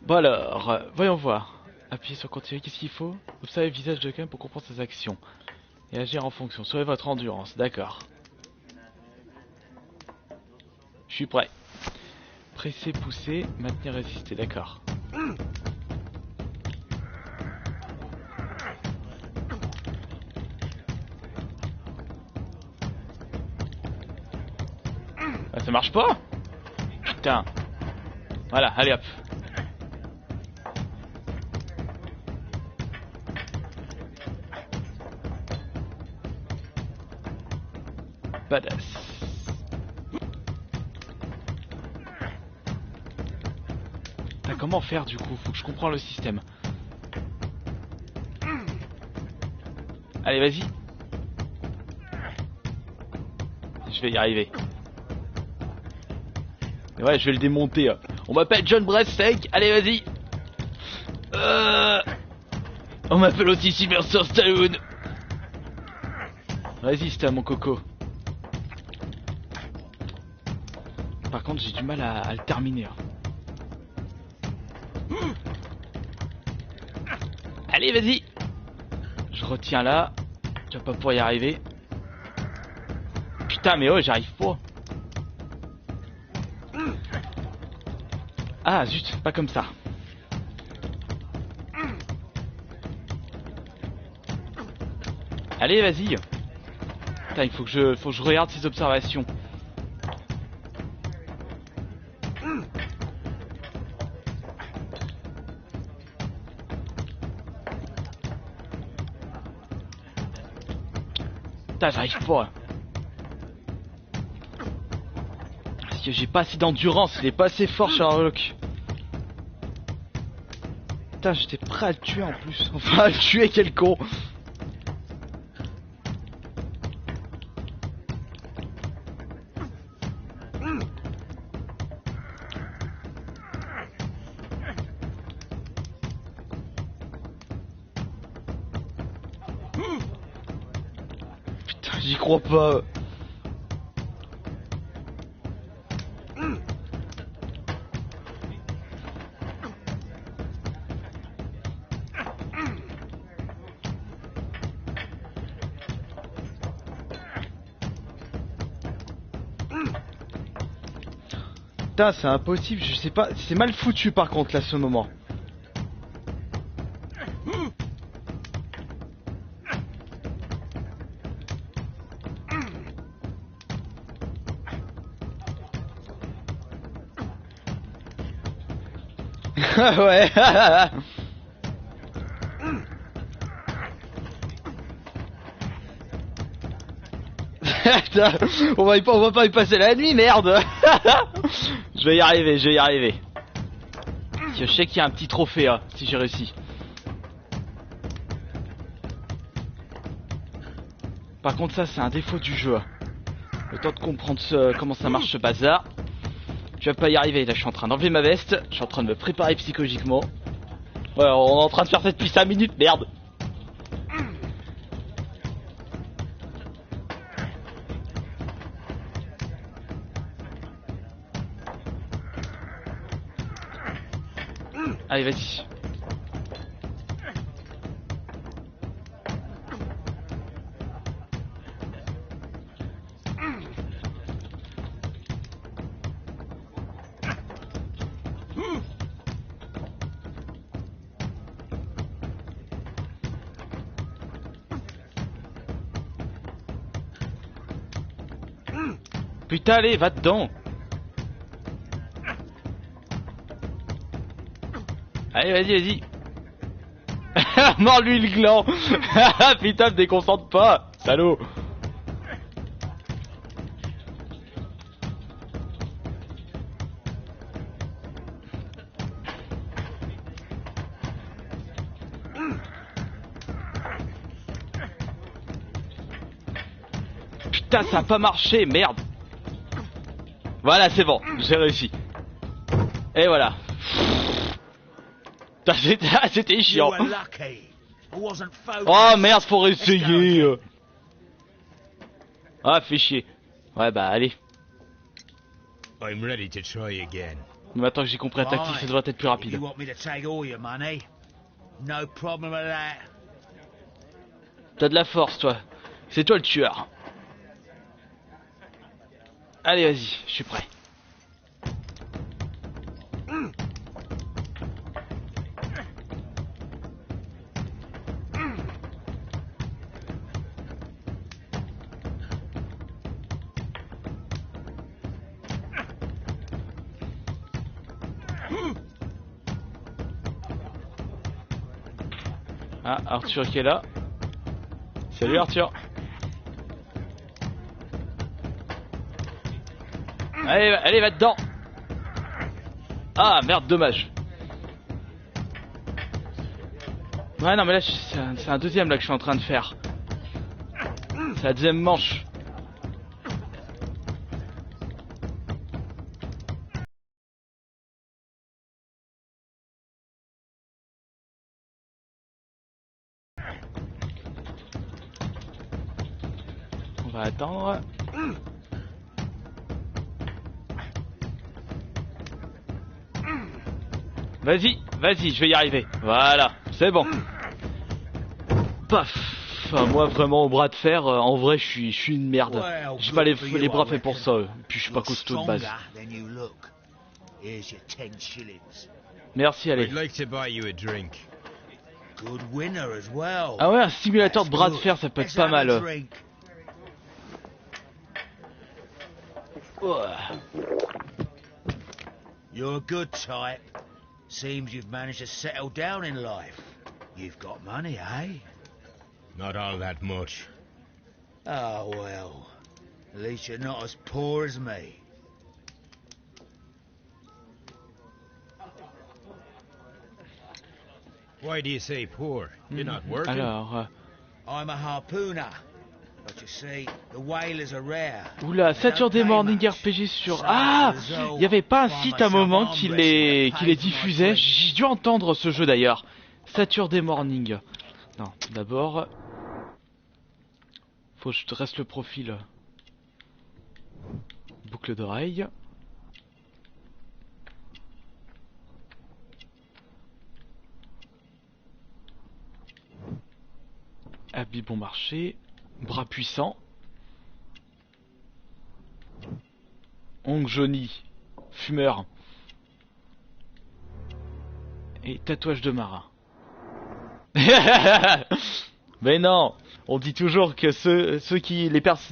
[SPEAKER 1] Bon alors, voyons voir. Appuyez sur continuer, qu'est-ce qu'il faut? Observez le visage de quelqu'un pour comprendre ses actions. Et agir en fonction. Sauvez votre endurance, d'accord. Je suis prêt. Presser, pousser, maintenir, résister, d'accord. Ah, ça marche pas? Putain. Voilà, allez hop. Badass. Putain, comment faire du coup? Faut que je comprends le système. Allez, vas-y. Je vais y arriver. Et ouais, je vais le démonter. On m'appelle John Bressink. Allez, vas-y. On m'appelle aussi Sylvester Stallone. Résiste à mon coco. Par contre, j'ai du mal à le terminer. Allez, vas-y. Je retiens là. Tu vas pas pouvoir y arriver. Putain, mais ouais, j'arrive pas. Ah, zut, pas comme ça. Allez, vas-y. Putain, il faut que je regarde ces observations. Putain, j'arrive pas. Parce que j'ai pas assez d'endurance, il est pas assez fort, Sherlock. Putain, j'étais prêt à le tuer en plus. Enfin, à le tuer, quel con. Putain, j'y crois pas. Putain, c'est impossible, je sais pas, c'est mal foutu par contre là ce moment. Ouais. Putain, on va pas y passer la nuit, merde. Je vais y arriver, je vais y arriver. Je sais qu'il y a un petit trophée hein, si j'ai réussi. Par contre ça c'est un défaut du jeu. Le temps de comprendre comment ça marche ce bazar. Je vais pas y arriver, là je suis en train d'enlever ma veste. Je suis en train de me préparer psychologiquement. Ouais, on est en train de faire ça depuis 5 minutes, merde. Allez, vas-y. Putain, allez, va dedans. Allez, vas-y, vas-y. Mors-lui le gland. Putain, me déconcentre pas, salaud. putain, ça a pas marché, merde. Voilà, c'est bon, j'ai réussi. Et voilà. Putain, c'était chiant. Oh merde, faut réessayer. Ah, fait chier. Ouais, bah allez.
[SPEAKER 3] I'm ready to try again.
[SPEAKER 1] Maintenant que j'ai compris la tactique, ça devrait être plus rapide. T'as de la force, toi. C'est toi le tueur. Allez, vas-y, je suis prêt. Ah, Arthur qui est là. Salut Arthur. Allez, allez, va dedans. Ah merde, dommage. Ouais, non mais là c'est un deuxième là que je suis en train de faire. C'est la deuxième manche. On va attendre. Vas-y, vas-y, je vais y arriver. Voilà, c'est bon. Paf. Enfin, moi vraiment au bras de fer, en vrai je suis une merde. J'ai pas les bras faits pour ça. Puis je suis pas costaud de base. Merci, allez. Ah ouais, un simulateur de bras de fer, ça peut être pas mal.
[SPEAKER 10] You're a good type. Seems you've managed to settle down in life. You've got money, eh?
[SPEAKER 3] Not all that much.
[SPEAKER 10] Oh, well. At least you're not as poor as me.
[SPEAKER 3] Why do you say poor? You're not working?
[SPEAKER 1] Alors...
[SPEAKER 10] I'm a harpooner. But you see, the whalers are rare.
[SPEAKER 1] Oula, Saturday Morning RPG sur... Ah, il y avait pas un site à un moment qui les diffusait. J'ai dû entendre ce jeu d'ailleurs. Saturday Morning. Non, d'abord... Faut que je dresse le profil. Boucle d'oreille. Habit bon marché. Bras puissant. Ongle jauni. Fumeur. Et tatouage de marin. Mais non, on dit toujours que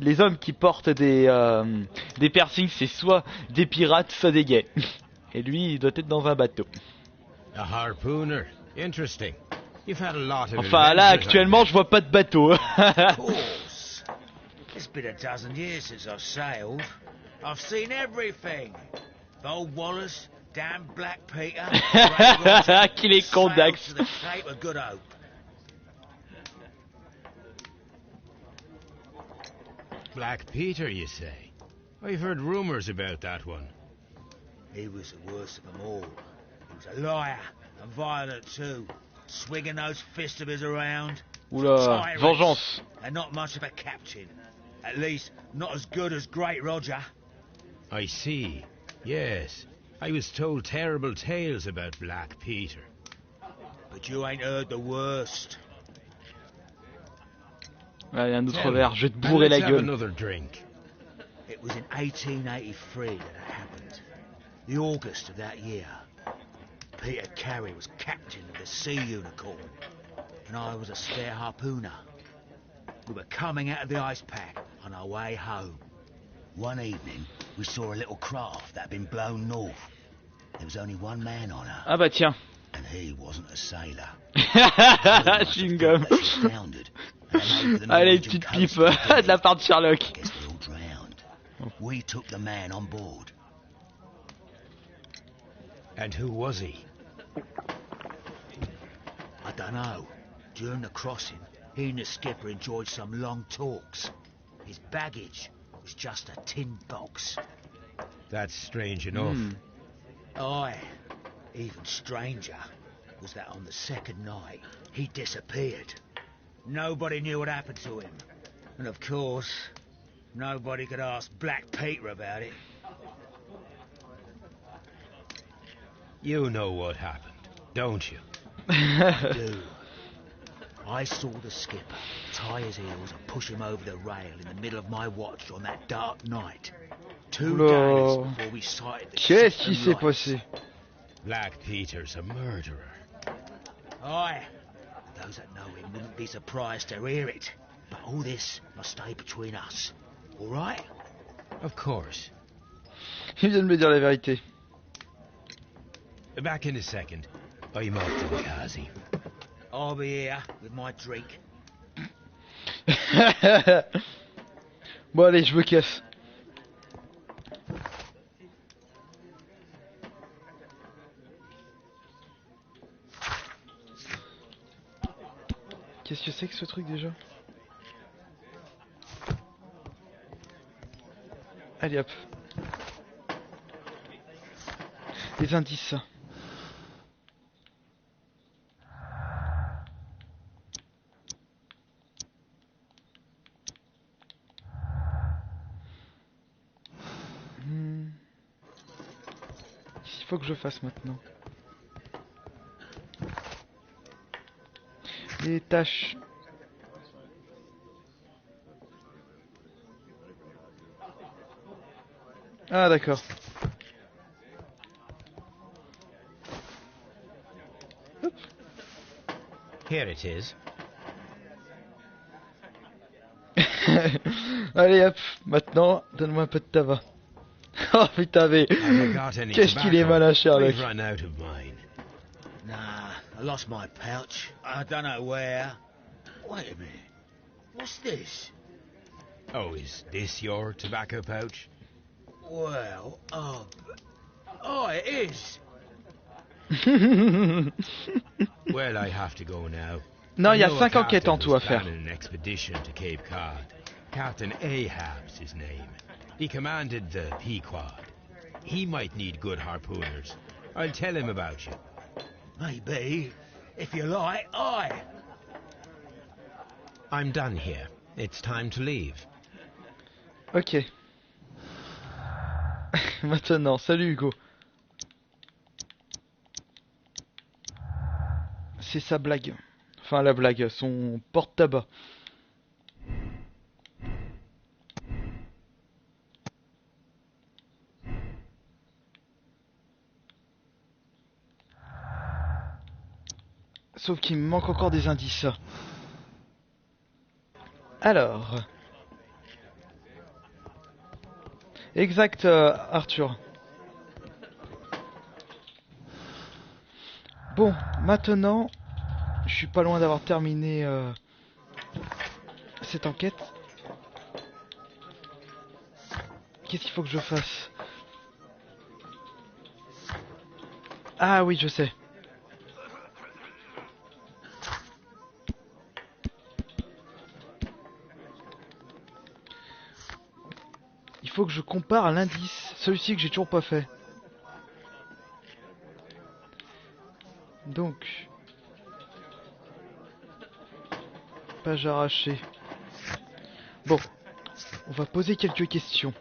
[SPEAKER 1] les hommes qui portent des piercings, c'est soit des pirates, soit des gays. Et lui, il doit être dans un bateau.
[SPEAKER 3] A harpooner. Interesting. You've had a lot of
[SPEAKER 1] Enfin là, actuellement, je vois pas de bateau.
[SPEAKER 10] Of course. It's been a dozen years since I've sailed. I've seen everything. Old Wallace, damn Black Peter.
[SPEAKER 1] Qu'il est con, Dax.
[SPEAKER 3] Black Peter, you say? I've heard rumors about that one.
[SPEAKER 10] He was the worst of them all. He was a liar and violent too. Swinging those fists of his around.
[SPEAKER 1] Oula, vengeance.
[SPEAKER 10] And not much of a captain. At least, not as good as Great Roger.
[SPEAKER 3] I see. Yes. I was told terrible tales about Black Peter.
[SPEAKER 10] But you ain't heard the worst.
[SPEAKER 1] Allez, un autre verre, je vais te bourrer la gueule.
[SPEAKER 10] It was in 1883 that it happened. The August of that year. Peter Carey was captain of the Sea Unicorn, and I was a spare harpooner. We were coming out of the ice pack on our way home. One evening, we saw a little craft that had been blown north. There was only one man on her.
[SPEAKER 1] Ah bah tiens.
[SPEAKER 10] And he wasn't a sailor.
[SPEAKER 1] Chewing-gum. Allez, petite pipe de la part de Sherlock.
[SPEAKER 10] We took the man on board.
[SPEAKER 3] And who was he?
[SPEAKER 10] I don't know. During the crossing, he and the skipper enjoyed some long talks. His baggage was just a tin box.
[SPEAKER 3] That's strange enough.
[SPEAKER 10] Aye. Even stranger was that on the second night he disappeared. Nobody knew what happened to him. And of course, nobody could ask Black Peter about it.
[SPEAKER 3] You know what happened, don't you?
[SPEAKER 10] I do. I saw the skipper tie his heels and push him over the rail in the middle of my watch on that dark night. 2 days before we sighted the ship.
[SPEAKER 1] Qu'est-ce qui s'est passé?
[SPEAKER 3] Black Peter's a murderer.
[SPEAKER 10] Aye. Those that know him wouldn't be surprised to hear it. But all this must stay between us. All right?
[SPEAKER 3] Of course.
[SPEAKER 1] Il vient de me dire la vérité.
[SPEAKER 3] Back in a second. I'm off to the Kazi.
[SPEAKER 10] I'll be here with my drink.
[SPEAKER 1] Bon allez, je me casse. Qu'est-ce que c'est que ce truc déjà? Allez hop. Les indices. Qu'est-ce qu'il faut que je fasse maintenant? Les tâches. Ah d'accord.
[SPEAKER 3] Here it is.
[SPEAKER 1] Allez hop, maintenant, donne-moi un peu de tabac. Oh putain mais, qu'est-ce qu'il est malin Sherlock.
[SPEAKER 3] We've run out of mine.
[SPEAKER 10] Nah, I lost my pouch. I don't know where. Wait a minute. What's this?
[SPEAKER 3] Oh, is this your tobacco pouch?
[SPEAKER 10] Well, oh, it is.
[SPEAKER 3] Well, I have to go now.
[SPEAKER 1] Non, il y a 5 enquêtes en tout à faire.
[SPEAKER 3] An expedition to Cape Cod. Captain Ahab's his name. He commanded the Pequod. He might need good harpooners. I'll tell him about you.
[SPEAKER 10] Maybe. If you like, aye.
[SPEAKER 3] I'm done here. It's time to leave.
[SPEAKER 1] Ok. Maintenant, salut Hugo. C'est sa blague. Enfin la blague, son porte-tabac. Sauf qu'il me manque encore des indices. Alors. Exact, Arthur. Bon, maintenant, je suis pas loin d'avoir terminé cette enquête. Qu'est-ce qu'il faut que je fasse? Ah oui, je sais. Il faut que je compare l'indice, celui-ci que j'ai toujours pas fait. Donc, page arrachée. Bon, on va poser quelques questions.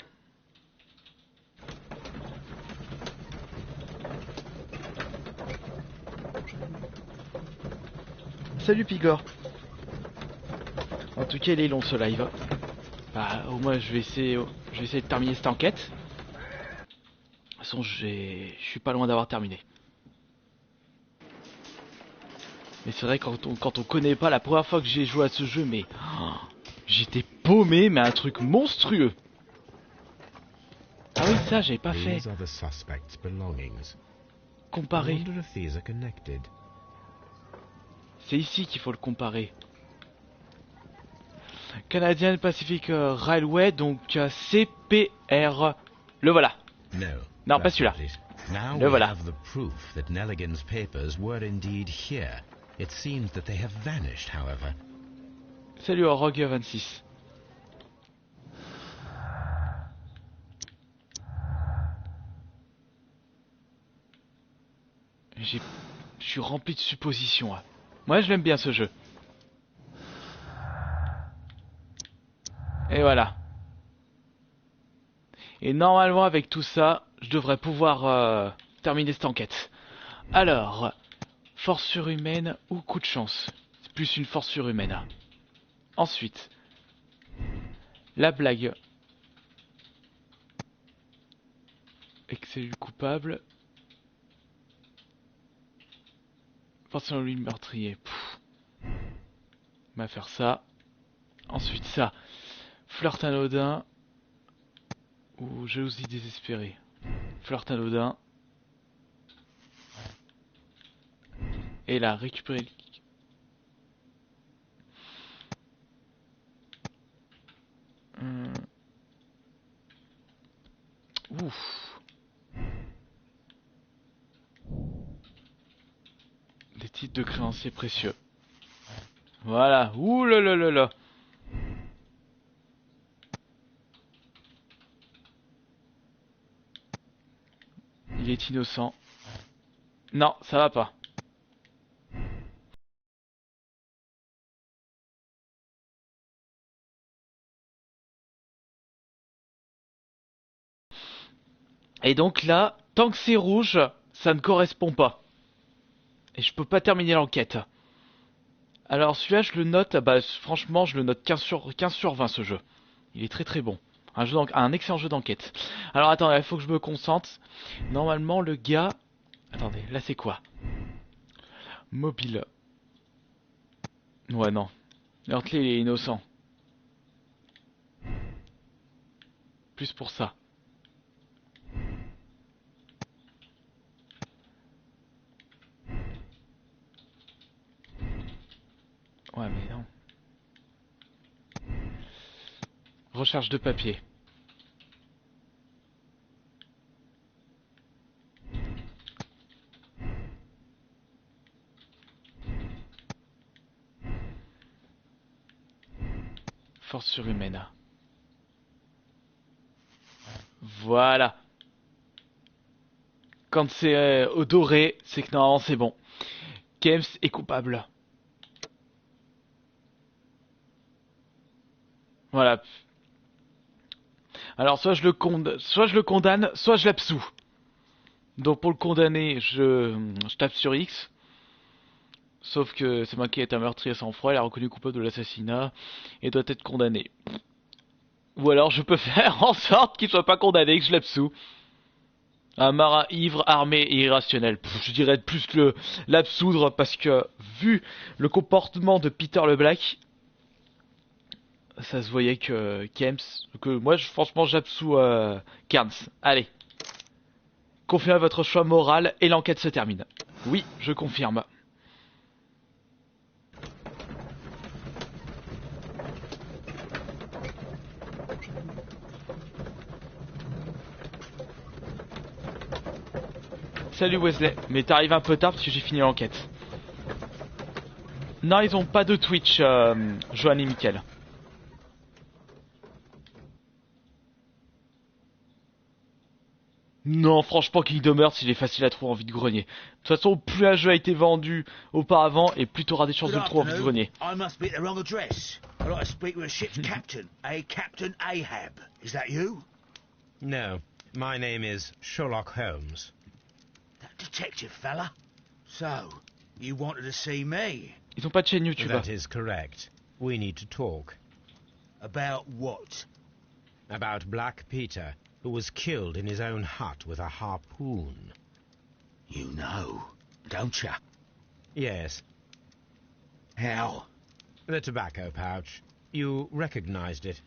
[SPEAKER 1] Salut Pigor. En tout cas, il est long ce live. Bah, au moins, je vais essayer de terminer cette enquête. De toute façon, je suis pas loin d'avoir terminé. Mais c'est vrai, quand on connaît pas, la première fois que j'ai joué à ce jeu, mais j'étais paumé, mais un truc monstrueux. Ah oui, ça, j'avais pas fait. Comparer. C'est ici qu'il faut le comparer. Canadian Pacific Railway, donc CPR. Le voilà. Non, pas celui-là. Le voilà. Salut Rogue 26. Je suis rempli de suppositions. Hein. Moi, je l'aime bien ce jeu. Et voilà. Et normalement, avec tout ça, je devrais pouvoir terminer cette enquête. Alors, force surhumaine ou coup de chance? C'est plus une force surhumaine. Hein. Ensuite, la blague. Excès du coupable. Forcément lui meurtrier. On va faire ça. Ensuite ça. Flirt anodin. Ou jalousie désespérée. Flirt anodin. Et là, récupérer le... Ouf. Des titres de créanciers précieux. Voilà. Ouh là là là là. Il est innocent. Non, ça va pas. Et donc là, tant que c'est rouge, ça ne correspond pas. Et je peux pas terminer l'enquête. Alors celui-là, je le note, bah franchement, je le note 15 sur 20 ce jeu. Il est très très bon. Un excellent jeu d'enquête. Alors attendez, il faut que je me concentre. Normalement, le gars... Attendez, là c'est quoi? Mobile. Ouais, non. Meurtrier, il est innocent. Plus pour ça. Ouais, mais non. Recherche de papier. Force surhumaine. Voilà. Quand c'est au doré, c'est que normalement c'est bon. Games est coupable. Voilà. Alors soit je le condamne, soit je l'absous. Donc pour le condamner, je tape sur X. Sauf que c'est moi qui est un meurtrier sans froid, il a reconnu coupable de l'assassinat et doit être condamné. Ou alors je peux faire en sorte qu'il soit pas condamné, que je l'absous. Un marin ivre, armé et irrationnel. Je dirais plus l'absoudre parce que vu le comportement de Peter le Black, ça se voyait que moi franchement j'absous Cairns. Allez. Confirmez votre choix moral et l'enquête se termine. Oui, je confirme. Salut Wesley, mais t'arrives un peu tard parce que j'ai fini l'enquête. Non, ils ont pas de Twitch, Johan et Mickaël. Non, franchement, Kingdom Hearts, il est facile à trouver en vide-grenier. De toute façon, plus un jeu a été vendu auparavant, et plus t'auras des chances de le trouver en vide-grenier.
[SPEAKER 10] I must be at the wrong address. I'd like to speak with a ship's captain, Captain Ahab. Is that you?
[SPEAKER 3] No, my name is Sherlock Holmes.
[SPEAKER 10] That detective fella? So, you wanted to see me?
[SPEAKER 1] Ils ont pas de chaîne YouTube.
[SPEAKER 3] That is correct. We need to talk.
[SPEAKER 10] About what?
[SPEAKER 3] About Black Peter, who was killed in his own hut with a harpoon.
[SPEAKER 10] You know, don't you?
[SPEAKER 3] Yes.
[SPEAKER 10] How?
[SPEAKER 3] The tobacco pouch. You recognized it.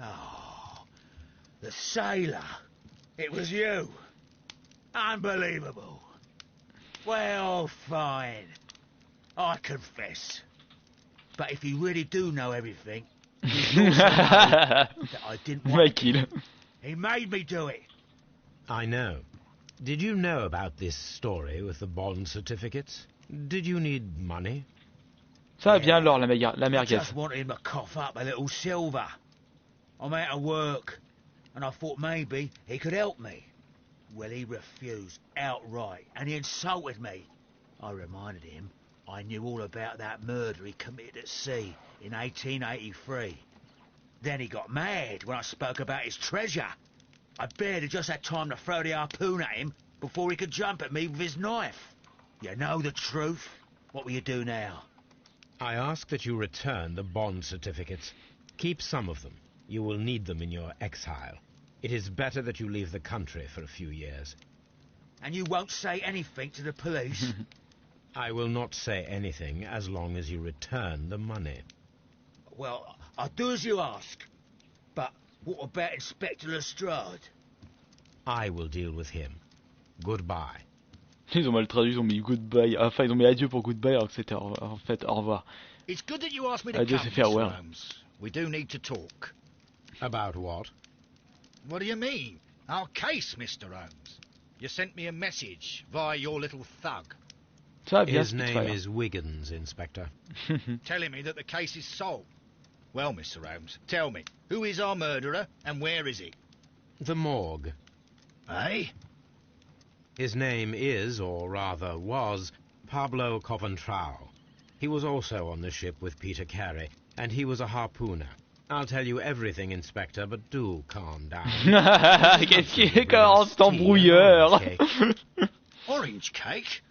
[SPEAKER 10] Oh, the sailor. It was you. Unbelievable. Well, fine. I confess. But if you really do know everything, you also know that I didn't want to. He made me do it.
[SPEAKER 3] I know. Did you know about this story with the bond certificates? Did you need money?
[SPEAKER 1] Ça va bien alors la merguez.
[SPEAKER 10] I just wanted him to cough up a little silver. I'm out of work, and I thought maybe he could help me. Well, he refused outright, and he insulted me. I reminded him I knew all about that murder he committed at sea in 1883. Then he got mad when I spoke about his treasure. I barely just had time to throw the harpoon at him before he could jump at me with his knife. You know the truth. What will you do now?
[SPEAKER 3] I ask that you return the bond certificates. Keep some of them. You will need them in your exile. It is better that you leave the country for a few years.
[SPEAKER 10] And you won't say anything to the police?
[SPEAKER 3] I will not say anything as long as you return the money.
[SPEAKER 10] Well, I'll do as you ask. But what about Inspector Lestrade?
[SPEAKER 3] I will deal with him. Goodbye.
[SPEAKER 1] Ils ont mal traduit, ils ont mis goodbye. Enfin, ils ont mis adieu pour goodbye alors que c'était en fait au revoir.
[SPEAKER 4] It's good that you asked me to
[SPEAKER 1] Adieu,
[SPEAKER 4] come,
[SPEAKER 1] c'est farewell.
[SPEAKER 4] Mr. Holmes. We do need to talk.
[SPEAKER 3] About what?
[SPEAKER 4] What do you mean? Our case, Mr. Holmes. You sent me a message via your little thug.
[SPEAKER 1] Ça va bien,
[SPEAKER 3] His name
[SPEAKER 1] Spitfire.
[SPEAKER 3] is Wiggins, Inspector.
[SPEAKER 4] Telling me that the case is solved. Well, Mr. Holmes, tell me, who is our murderer and where is he?
[SPEAKER 3] The morgue.
[SPEAKER 4] Eh?
[SPEAKER 3] His name is, or rather was, Pablo Coventrao. He was also on the ship with Peter Carey, and he was a harpooner. I'll tell you everything, Inspector, but do calm down.
[SPEAKER 1] Qu'est-ce qu'il est comme cet embrouilleur?
[SPEAKER 4] Orange cake?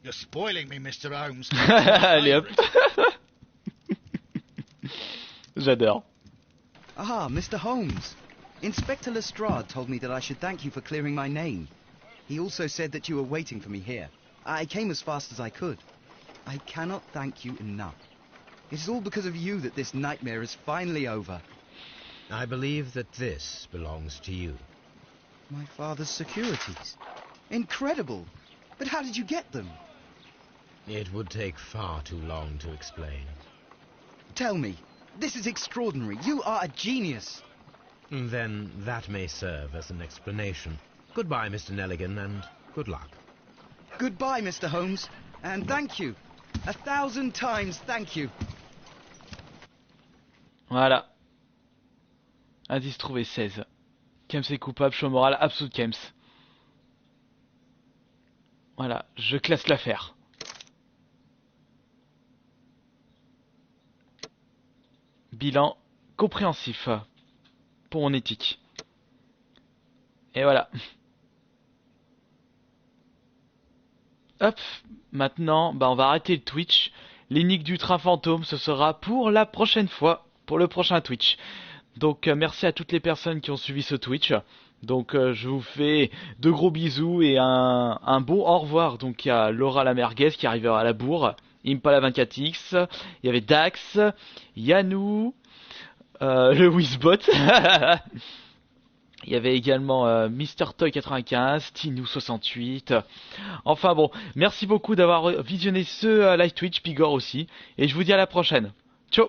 [SPEAKER 4] You're spoiling me, Mr. Holmes.
[SPEAKER 1] Allez hop. J'adore.
[SPEAKER 7] Ah, Mr. Holmes. Inspector Lestrade told me that I should thank you for clearing my name. He also said that you were waiting for me here. I came as fast as I could. I cannot thank you enough. It is all because of you that this nightmare is finally over.
[SPEAKER 3] I believe that this belongs to you.
[SPEAKER 7] My father's securities. Incredible. But how did you get them?
[SPEAKER 3] It would take far too long to explain.
[SPEAKER 7] Tell me. This is extraordinary. You are a genius.
[SPEAKER 3] Then that may serve as an explanation. Goodbye, Mr. Nelligan, and good luck.
[SPEAKER 7] Goodbye, Mr. Holmes. And thank you. 1,000 times thank you.
[SPEAKER 1] Voilà. Indice trouvé 16. Kems est coupable, choix moral absolu de Kems. Voilà, je classe l'affaire. Bilan compréhensif pour mon éthique. Et voilà. Hop, maintenant, on va arrêter le Twitch. L'énigme du train fantôme, ce sera pour la prochaine fois, pour le prochain Twitch. Donc merci à toutes les personnes qui ont suivi ce Twitch. Donc je vous fais de gros bisous et un bon au revoir. Donc il y a Laura la merguez qui arrivera à la bourre, Impala 24X, il y avait Dax, Yanou, le Wizbot. Il y avait également Mr. Toy 95, Tinou 68. Enfin bon, merci beaucoup d'avoir visionné ce live Twitch, Pigor aussi. Et je vous dis à la prochaine. Ciao.